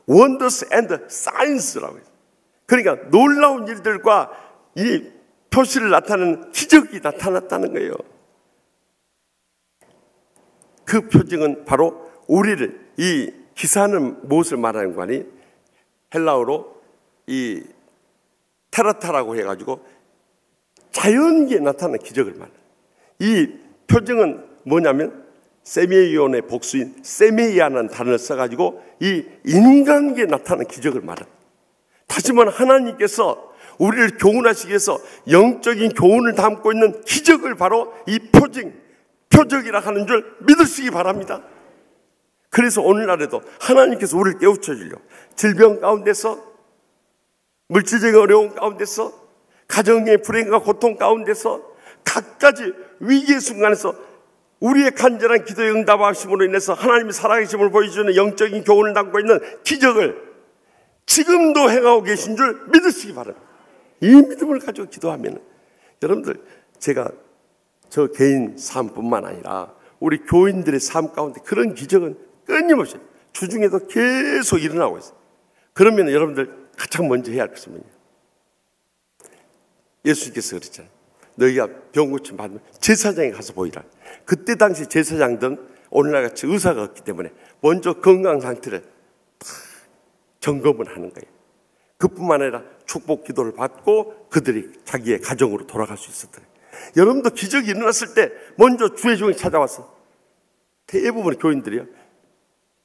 Wonders and signs라고 해요. 그러니까 놀라운 일들과 이 표시를 나타내는 기적이 나타났다는 거예요. 그 표징은 바로 우리를, 이 기사는 무엇을 말하는 거 아니? 헬라어로 이 테라타라고 해가지고 자연계에 나타나는 기적을 말해요. 이 표징은 뭐냐면 세메이온의 복수인 세메이아라는 단어를 써가지고 이 인간계에 나타나는 기적을 말해요. 다시 말하면 하나님께서 우리를 교훈하시기 위해서 영적인 교훈을 담고 있는 기적을 바로 이 표적이라 하는 줄 믿으시기 바랍니다. 그래서 오늘날에도 하나님께서 우리를 깨우쳐주려 질병 가운데서, 물질적인 어려움 가운데서, 가정의 불행과 고통 가운데서, 각가지 위기의 순간에서 우리의 간절한 기도에 응답하심으로 인해서 하나님의 살아계심을 보여주는 영적인 교훈을 담고 있는 기적을 지금도 행하고 계신 줄 믿으시기 바랍니다. 이 믿음을 가지고 기도하면 여러분들, 제가 저 개인 삶뿐만 아니라 우리 교인들의 삶 가운데 그런 기적은 끊임없이 주중에도 계속 일어나고 있어요. 그러면 여러분들 가장 먼저 해야 할 것은 뭐냐? 예수님께서 그랬잖아요. 너희가 병 고침 받으면 제사장에 가서 보이라. 그때 당시 제사장들은 오늘날같이 의사가 없기 때문에 먼저 건강 상태를 점검을 하는 거예요. 그뿐만 아니라 축복 기도를 받고 그들이 자기의 가정으로 돌아갈 수 있었던 거예요. 여러분도 기적이 일어났을 때 먼저 주의 종이 찾아와서, 대부분의 교인들이요,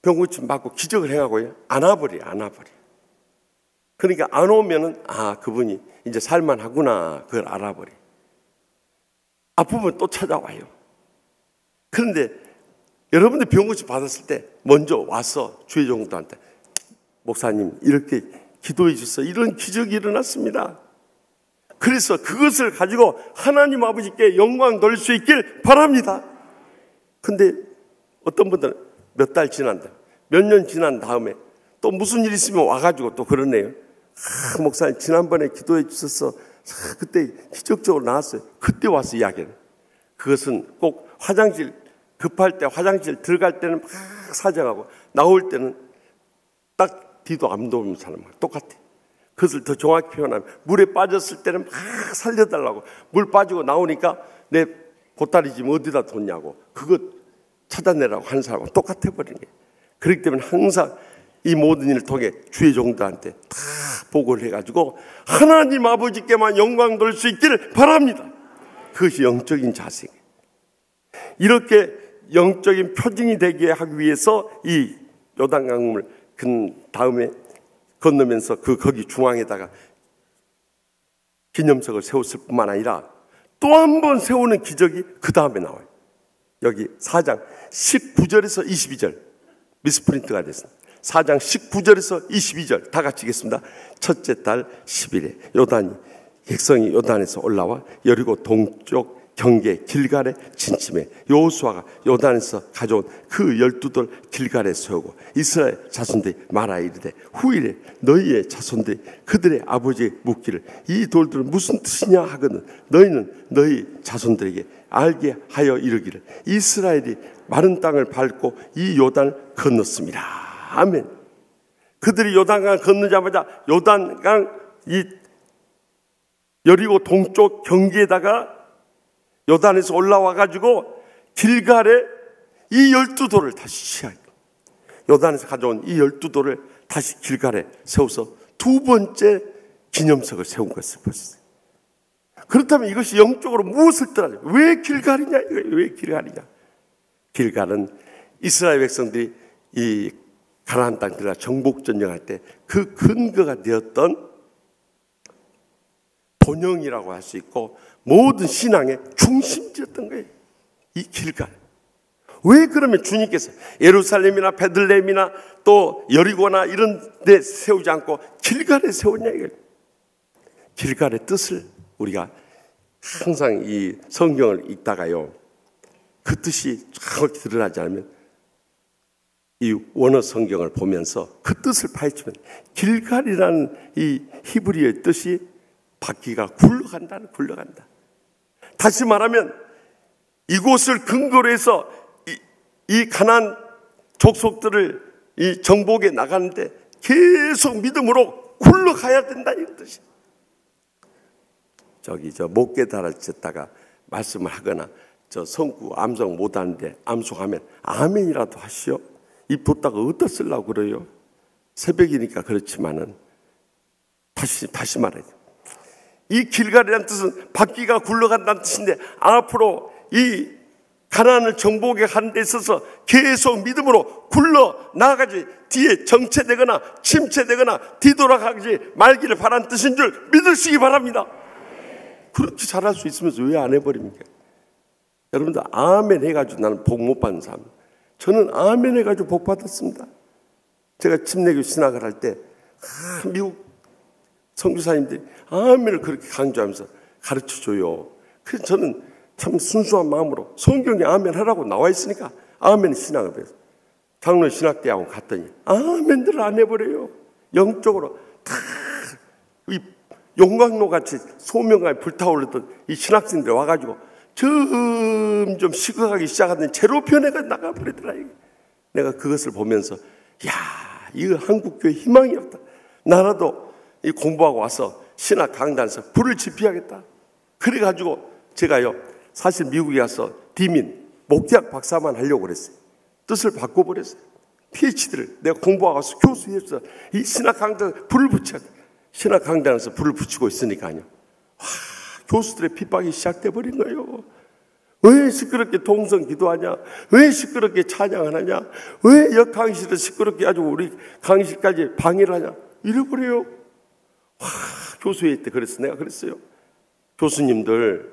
병 고침 받고 기적을 행하고요, 안 와버려. 그러니까 안 오면은 그분이 이제 살만하구나, 그걸 알아버려. 아프면 또 찾아와요. 그런데 여러분들 병 고침 받았을 때 먼저 와서 주의 종들한테, 목사님 이렇게 기도해 주셔서 이런 기적이 일어났습니다. 그래서 그것을 가지고 하나님 아버지께 영광 돌릴 수 있길 바랍니다. 근데 어떤 분들은 몇 달 지난다, 몇 년 지난 다음에 또 무슨 일 있으면 와가지고 또 그러네요. 목사님 지난번에 기도해 주셔서 그때 기적적으로 나왔어요. 그때 와서 이야기해요. 그것은 꼭 화장실 급할 때 화장실 들어갈 때는 막 사정하고 나올 때는 딱 뒤도 안 도는 사람하고 똑같아. 그것을 더 정확히 표현하면 물에 빠졌을 때는 막 살려달라고, 물 빠지고 나오니까 내 보따리 지금 어디다 뒀냐고 그거 찾아내라고 하는 사람하고 똑같아 버리는 거예요. 그렇기 때문에 항상 이 모든 일을 통해 주의 종들한테 다 보고를 해가지고 하나님 아버지께만 영광 돌릴 수 있기를 바랍니다. 그것이 영적인 자세예요. 이렇게 영적인 표징이 되게 하기 위해서 이 요단강을 그 다음에 건너면서 거기 중앙에다가 기념석을 세웠을 뿐만 아니라 또 한 번 세우는 기적이 그 다음에 나와요. 여기 4장 19절에서 22절 미스프린트가 됐습니다. 4장 19절에서 22절 다 같이 읽겠습니다. 첫째 달 10일에 요단이 백성이 요단에서 올라와 여리고 동쪽 경계 길갈에 진침해 여호수아가 요단에서 가져온 그 12돌 길갈에 세우고 이스라엘 자손들이 말하여 이르되 후일에 너희의 자손들이 그들의 아버지의 묻기를 이 돌들은 무슨 뜻이냐 하거든 너희는 너희 자손들에게 알게 하여 이르기를 이스라엘이 마른 땅을 밟고 이 요단을 건넜습니다. 아멘. 그들이 요단강을 건너자마자 요단강 이 여리고 동쪽 경계에다가 요단에서 올라와가지고 길갈에 이 12돌을 다시 시작해요. 요단에서 가져온 이 12돌을 다시 길갈에 세워서 두 번째 기념석을 세운 것을 보셨어요. 그렇다면 이것이 영적으로 무엇을 뜻하냐? 왜 길갈이냐? 왜 길갈이냐? 길갈은 이스라엘 백성들이 이 가나안 땅 들어가 정복 전쟁할 때 그 근거가 되었던 본영이라고 할 수 있고 모든 신앙의 중심지였던 거예요. 이 길갈. 왜 그러면 주님께서 예루살렘이나 베들레헴이나 또 여리고나 이런 데 세우지 않고 길갈에 세웠냐 이거예요. 길갈의 뜻을 우리가 항상 이 성경을 읽다가요 그 뜻이 정확히 드러나지 않으면 이 원어 성경을 보면서 그 뜻을 파헤치면 길갈이라는 이 히브리어의 뜻이 바퀴가 굴러간다. 다시 말하면 이곳을 근거로 해서 이 가나안 족속들을 이 정복에 나가는데 계속 믿음으로 굴러가야 된다 이런 뜻이. 목에 달아졌다가 말씀을 하거나 성구 암송 못하는데 암송하면 아멘이라도 하시오. 입 뒀다가 어디다 쓰려고 그래요? 새벽이니까 그렇지만은 다시 말해요. 이 길갈이라는 뜻은 바퀴가 굴러간다는 뜻인데 앞으로 이 가나안을 정복해 가는 데 있어서 계속 믿음으로 굴러 나아가지 뒤에 정체되거나 침체되거나 뒤돌아가지 말기를 바라는 뜻인 줄 믿으시기 바랍니다. 그렇게 잘할 수 있으면서 왜 안 해버립니까? 여러분들 아멘 해가지고 나는 복 못 받는 사람. 저는 아멘 해가지고 복 받았습니다. 제가 침례교 신학을 할 때 미국 선교사님들이 아멘을 그렇게 강조하면서 가르쳐줘요. 그래서 저는 참 순수한 마음으로 성경에 아멘 하라고 나와 있으니까 아멘 신학을 배웠어요. 장로 신학대학원 갔더니 아멘들을 안 해버려요. 영적으로 다 이 용광로 같이 소명감이 불타오르던 이 신학생들 와가지고 점점 식어가기 시작하더니 제로 변해가 나가버리더라. 내가 그것을 보면서 야 이거 한국교회 희망이 없다. 나라도 이 공부하고 와서 신학 강단에서 불을 지피하겠다. 그래가지고 제가요 사실 미국에 가서 디민 목회학 박사만 하려고 그랬어요. 뜻을 바꿔버렸어요. PhD를 내가 공부하고 와서 교수였어. 이 신학 강단 불을 붙여 신학 강단에서 불을 붙이고 있으니까요. 교수들의 핍박이 시작돼 버린 거예요. 왜 시끄럽게 동성 기도하냐? 왜 시끄럽게 찬양을 하냐? 왜 역 강의실을 시끄럽게 아주 우리 강의실까지 방해를 하냐? 이래버려요. 교수회의 때 그랬어. 내가 그랬어요. 교수님들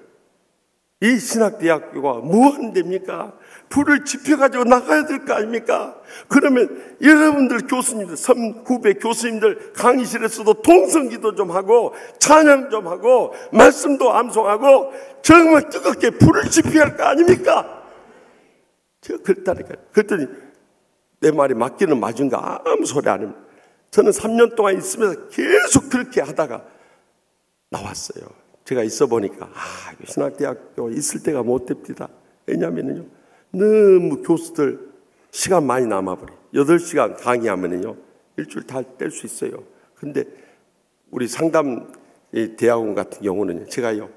이 신학대학교가 뭐 하는 데입니까? 불을 지펴가지고 나가야 될 거 아닙니까? 그러면 여러분들 교수님들, 후배 교수님들 강의실에서도 동성기도 좀 하고 찬양 좀 하고 말씀도 암송하고 정말 뜨겁게 불을 지펴야 할 거 아닙니까? 제가 그랬다니까요. 그랬더니 내 말이 맞기는 맞은가 아무 소리 안 합니다. 저는 3년 동안 있으면서 계속 그렇게 하다가 나왔어요. 제가 있어 보니까 신학대학교 있을 때가 못 됩니다. 왜냐하면요, 너무 교수들 시간 많이 남아버려. 8시간 강의하면요 일주일 다 뗄 수 있어요. 근데 우리 상담 대학원 같은 경우는 제가요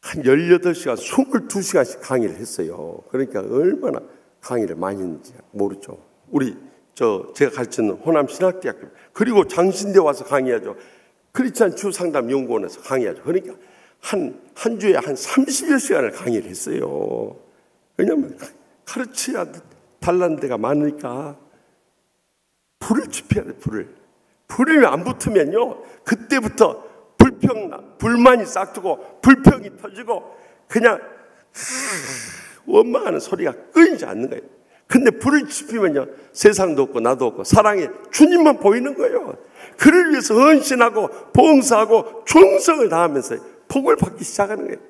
한 18시간 22시간씩 강의를 했어요. 그러니까 얼마나 강의를 많이 했는지 모르죠. 제가 가르치는 호남 신학대학교, 그리고 장신대 와서 강의하죠. 크리스찬 주상담연구원에서 강의하죠. 그러니까 한 주에 한 30여 시간을 강의를 했어요. 왜냐하면 가르쳐야 달라는 데가 많으니까. 불을 지펴야 돼, 불을 안 붙으면요 그때부터 불만이 싹트고 불평이 터지고 그냥 원망하는 소리가 끊이지 않는 거예요. 근데 불을 지피면요 세상도 없고 나도 없고 사랑의 주님만 보이는 거예요. 그를 위해서 헌신하고 봉사하고 충성을 다하면서 복을 받기 시작하는 거예요.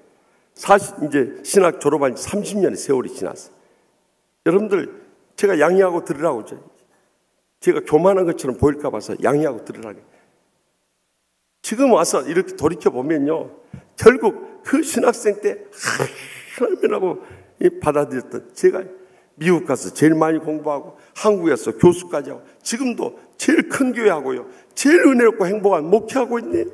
사실 이제 신학 졸업한 지 30년의 세월이 지났어요. 여러분들, 제가 양해하고 들으라고, 제가 교만한 것처럼 보일까 봐서 양해하고 들으라고. 지금 와서 이렇게 돌이켜보면요 결국 그 신학생 때 하나님이라고 받아들였던 제가 미국 가서 제일 많이 공부하고 한국에서 교수까지 하고 지금도 제일 큰 교회 하고요 제일 은혜롭고 행복한 목회하고 있네요.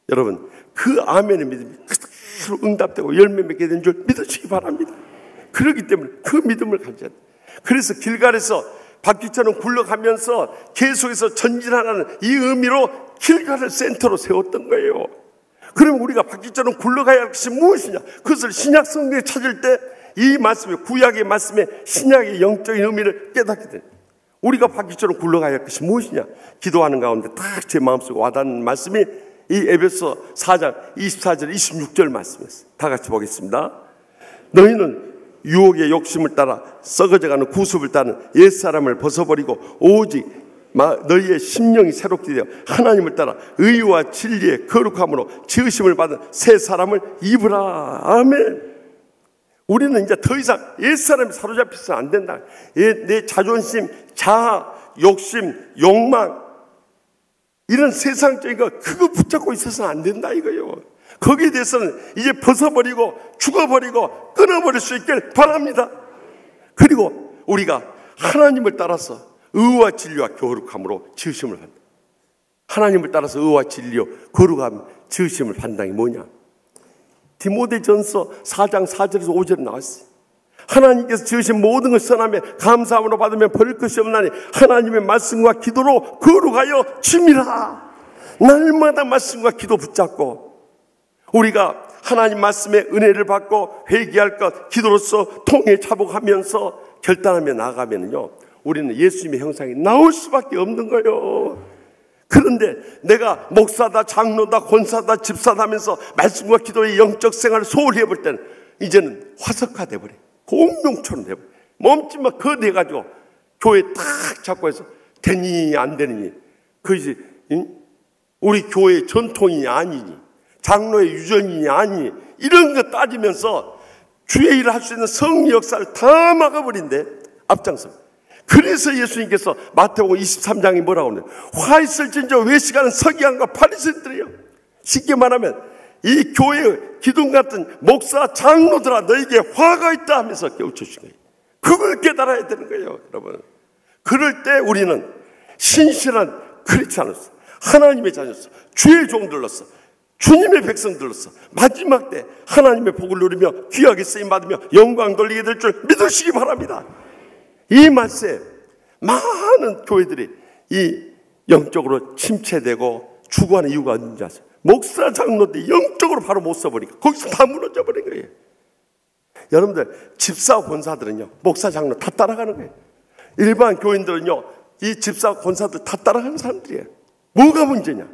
여러분, 그 아멘의 믿음이 그대로 응답되고 열매 맺게 된 줄 믿으시기 바랍니다. 그렇기 때문에 그 믿음을 가져야 돼요. 그래서 길갈에서 바퀴처럼 굴러가면서 계속해서 전진하라는 이 의미로 길갈을 센터로 세웠던 거예요. 그러면 우리가 바퀴처럼 굴러가야 할 것이 무엇이냐? 그것을 신약 성경에 찾을 때 이 말씀에, 구약의 말씀에 신약의 영적인 의미를 깨닫게 됩니다. 우리가 바퀴처럼 굴러가야 할 것이 무엇이냐? 기도하는 가운데 딱 제 마음속에 와닿는 말씀이 이 에베소 4장 24절 26절 말씀이었어요. 다 같이 보겠습니다. 너희는 유혹의 욕심을 따라 썩어져가는 구습을 따는 옛사람을 벗어버리고 오직 너희의 심령이 새롭게 되어 하나님을 따라 의와 진리의 거룩함으로 지으심을 받은 새 사람을 입으라. 아멘. 우리는 이제 더 이상 옛사람이 사로잡혀서는 안 된다. 내 자존심, 자아, 욕심, 욕망, 이런 세상적인 거 그거 붙잡고 있어서는 안 된다 이거예요. 거기에 대해서는 이제 벗어버리고 죽어버리고 끊어버릴 수 있길 바랍니다. 그리고 우리가 하나님을 따라서 의와 진리와 거룩함으로 지으심을 받는다. 하나님을 따라서 의와 진리와 거룩함 지으심을 받는다는 게 뭐냐? 디모데전서 4장 4절에서 5절에 나왔어요. 하나님께서 지으신 모든 것을 선하며 감사함으로 받으면 버릴 것이 없나니 하나님의 말씀과 기도로 거룩하여 칩니다. 날마다 말씀과 기도 붙잡고 우리가 하나님 말씀의 은혜를 받고 회개할 것 기도로서 통해 자복하면서 결단하며 나아가면요 우리는 예수님의 형상이 나올 수밖에 없는 거예요. 그런데 내가 목사다, 장로다, 권사다, 집사다 하면서 말씀과 기도의 영적 생활을 소홀히 해볼 때는 이제는 화석화돼 버려. 공룡처럼 돼버려. 몸집만 거대해가지고 교회 딱 잡고 해서 되니 안 되니 그것이 우리 교회의 전통이냐 아니니 장로의 유전이냐 아니니 이런 거 따지면서 주의 일을 할 수 있는 성리 역사를 다 막아버린대. 앞장섭니다. 그래서 예수님께서 마태복음 23장이 뭐라고 하냐? 화 있을진저 외식하는 서기관과 바리새인들이요. 쉽게 말하면 이 교회의 기둥 같은 목사 장로들아 너에게 화가 있다 하면서 깨우쳐주신 거예요. 그걸 깨달아야 되는 거예요, 여러분. 그럴 때 우리는 신실한 크리스찬으로서 하나님의 자녀로서 주의 종들로서 주님의 백성들로서 마지막 때 하나님의 복을 누리며 귀하게 쓰임받으며 영광 돌리게 될 줄 믿으시기 바랍니다. 이 말씀에 많은 교회들이 이 영적으로 침체되고 추구하는 이유가 어딘지 아세요? 목사 장로들이 영적으로 바로 못 써버리니까 거기서 다 무너져 버린 거예요. 여러분들 집사 권사들은요 목사 장로 다 따라가는 거예요. 일반 교인들은요 이 집사 권사들 다 따라가는 사람들이에요. 뭐가 문제냐?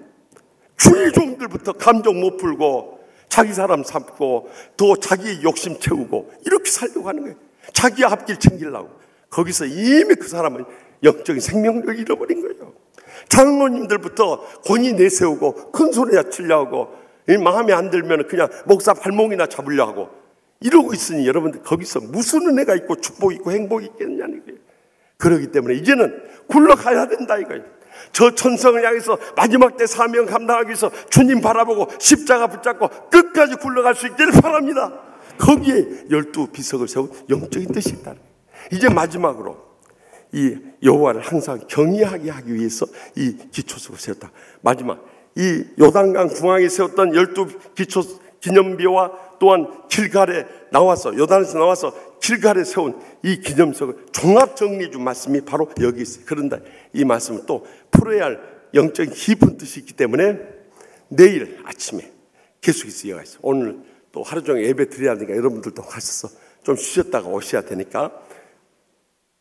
주의 종들부터 감정 못 풀고 자기 사람 삼고 또 자기 욕심 채우고 이렇게 살려고 하는 거예요. 자기 앞길 챙기려고. 거기서 이미 그 사람은 영적인 생명력을 잃어버린 거예요. 장로님들부터 권위 내세우고 큰 소리나 치려고 마음에 안 들면 그냥 목사 발목이나 잡으려 하고 이러고 있으니 여러분들 거기서 무슨 은혜가 있고 축복이 있고 행복이 있겠냐는 거예요. 그렇기 때문에 이제는 굴러가야 된다 이거예요. 저 천성을 향해서 마지막 때 사명 감당하기 위해서 주님 바라보고 십자가 붙잡고 끝까지 굴러갈 수 있기를 바랍니다. 거기에 12비석을 세운 영적인 뜻이 있다. 이제 마지막으로 이 여호와를 항상 경외하게 하기 위해서 이 기초석을 세웠다. 마지막 이 요단강 중앙에 세웠던 12기초 기념비와 또한 길갈에 나와서 요단에서 나와서 길갈에 세운 이 기념석을 종합 정리해 준 말씀이 바로 여기 있어요. 그런데 이 말씀은 또 풀어야 할 영적인 깊은 뜻이 있기 때문에 내일 아침에 계속해서 이어가 있어요. 오늘 또 하루 종일 예배 드려야 되니까 여러분들도 가셔서 좀 쉬셨다가 오셔야 되니까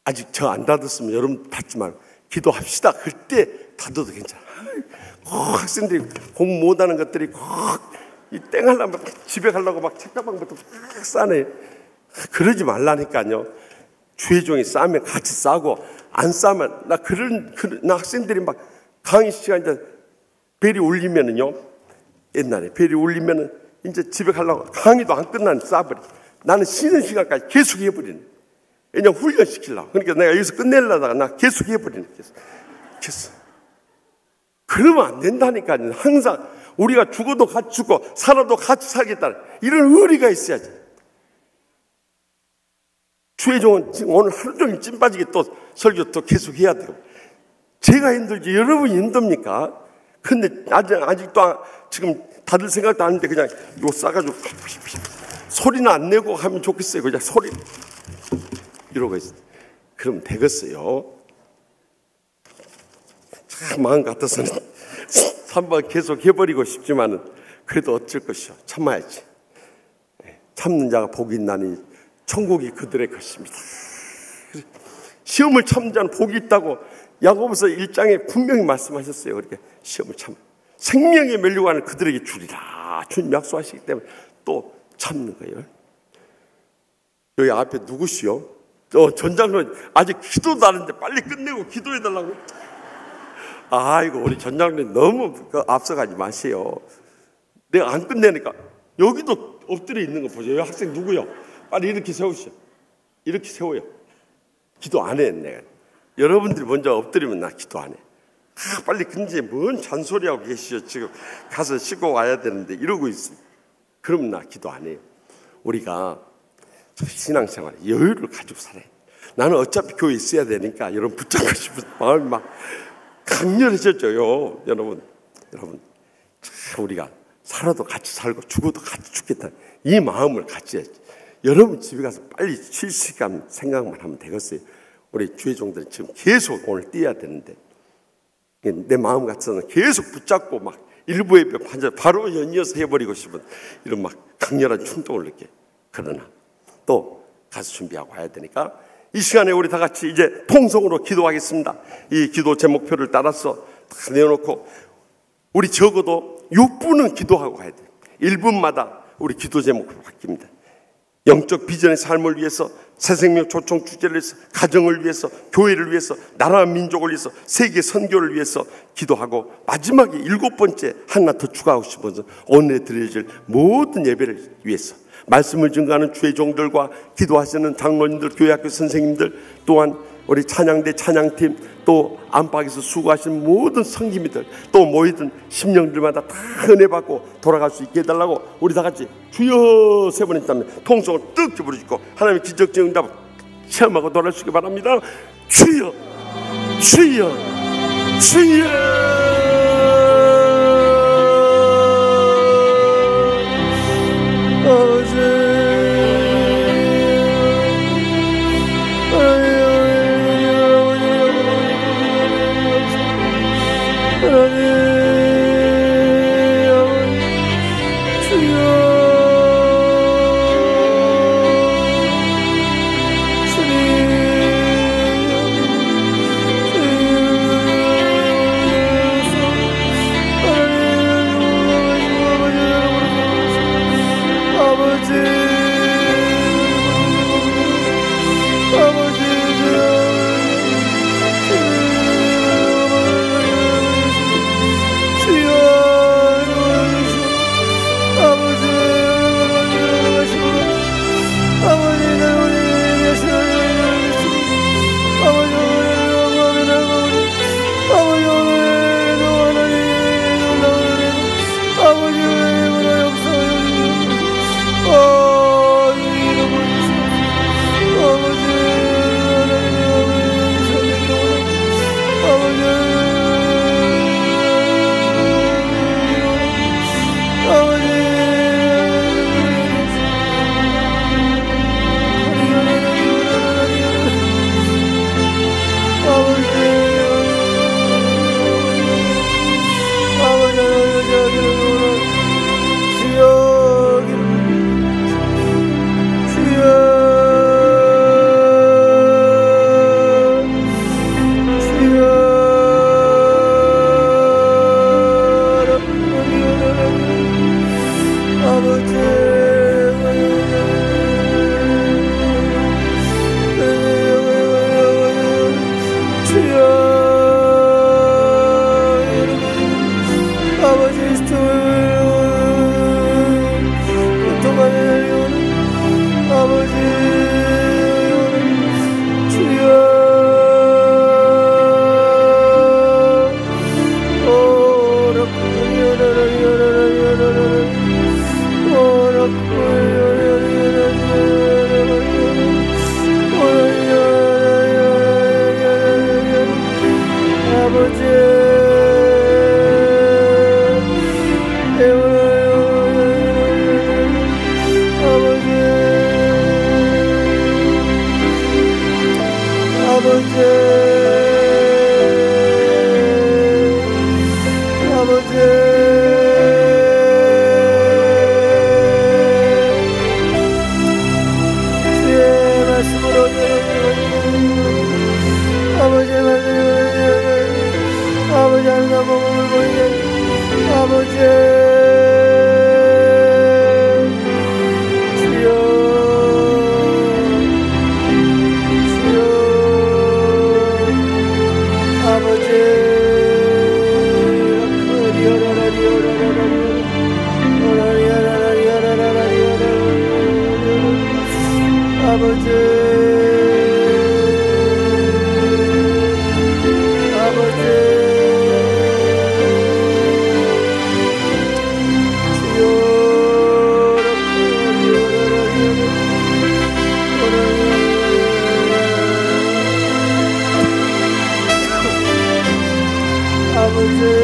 아직 저 안 닫았으면 여러분 닫지 말고 기도합시다. 그때 닫아도 괜찮아요. 학생들이 공부 못하는 것들이 이 땡하려면 집에 가려고 막 책가방부터 막 싸네. 그러지 말라니까요. 주의 종이 싸면 같이 싸고 안 싸면 나 학생들이 막 강의 시간 이제 벨이 울리면은요, 옛날에 벨이 울리면은 이제 집에 가려고 강의도 안 끝나는 싸버리. 나는 쉬는 시간까지 계속 해버리는. 왜냐면 훈련시키려고. 그러니까 내가 여기서 끝내려다가 나 계속 해버리는. 계속. 그러면 안 된다니까요. 항상 우리가 죽어도 같이 죽고 살아도 같이 살겠다. 이런 의리가 있어야지. 주의 종은 지금 오늘 하루 종일 찐 빠지게 또 설교 또 계속 해야 돼요. 제가 힘들지 여러분이 힘듭니까? 근데 아직도 지금 다들 생각도 안 하는데 그냥 이거 싸가지고 소리는 안 내고 하면 좋겠어요. 그냥 소리 이러고 있어요. 그럼 되겠어요. 참 마음 같아서는 3번 계속 해버리고 싶지만은 그래도 어쩔 것이요. 참아야지. 참는 자가 복이 있나니 천국이 그들의 것입니다. 시험을 참는 자는 복이 있다고 야고보서 1장에 분명히 말씀하셨어요. 그렇게 시험을 참아. 생명에 멸류관을 그들에게 주리라. 주님 약속하시기 때문에 또 참는 거예요. 여기 앞에 누구시요? 전장로님 아직 기도도 안 했는데 빨리 끝내고 기도해달라고. 아이고 우리 전장로님 너무 앞서가지 마세요. 내가 안 끝내니까 여기도 엎드려 있는 거 보세요. 여기 학생 누구요? 빨리 이렇게 세우시오. 이렇게 세워요. 기도 안 해. 내가 여러분들이 먼저 엎드리면 나 기도 안 해. 빨리 근데 뭔 잔소리하고 계시오. 지금 가서 씻고 와야 되는데 이러고 있어요. 그러면 나 기도 안 해요. 우리가 신앙생활 여유를 가지고 살아요. 나는 어차피 교회에 있어야 되니까 여러분 붙잡고 싶은 마음이 막 강렬해졌죠. 여러분 우리가 살아도 같이 살고 죽어도 같이 죽겠다 이 마음을 가져야지. 여러분 집에 가서 빨리 쉴 시간 생각만 하면 되겠어요. 우리 주의 종들은 지금 계속 오늘 뛰어야 되는데 내 마음 같아서는 계속 붙잡고 막 일부 예배 바로 연이어서 해버리고 싶은 이런 막 강렬한 충동을 느껴요. 그러나 또 가서 준비하고 와야 되니까 이 시간에 우리 다 같이 이제 통성으로 기도하겠습니다. 이 기도 제목표를 따라서 다 내어놓고 우리 적어도 6분은 기도하고 가야 돼요. 1분마다 우리 기도 제목으로 바뀝니다. 영적 비전의 삶을 위해서, 새생명 초청 축제를 위해서, 가정을 위해서, 교회를 위해서, 나라와 민족을 위해서, 세계 선교를 위해서 기도하고 마지막에 7번째 하나 더 추가하고 싶어서 오늘에 드려질 모든 예배를 위해서 말씀을 증거하는 주의 종들과 기도하시는 장로님들, 교회학교 선생님들, 또한 우리 찬양대 찬양팀, 또 안팎에서 수고하시는 모든 성기미들, 또 모이든 심령들마다 다 은혜 받고 돌아갈 수 있게 해달라고 우리 다 같이 주여 세 번 했다면 통성을 뜨겁게 부르짖고 하나님의 기적적 응답을 체험하고 돌아갈 수 있게 바랍니다. 주여 주여 주여. 아버지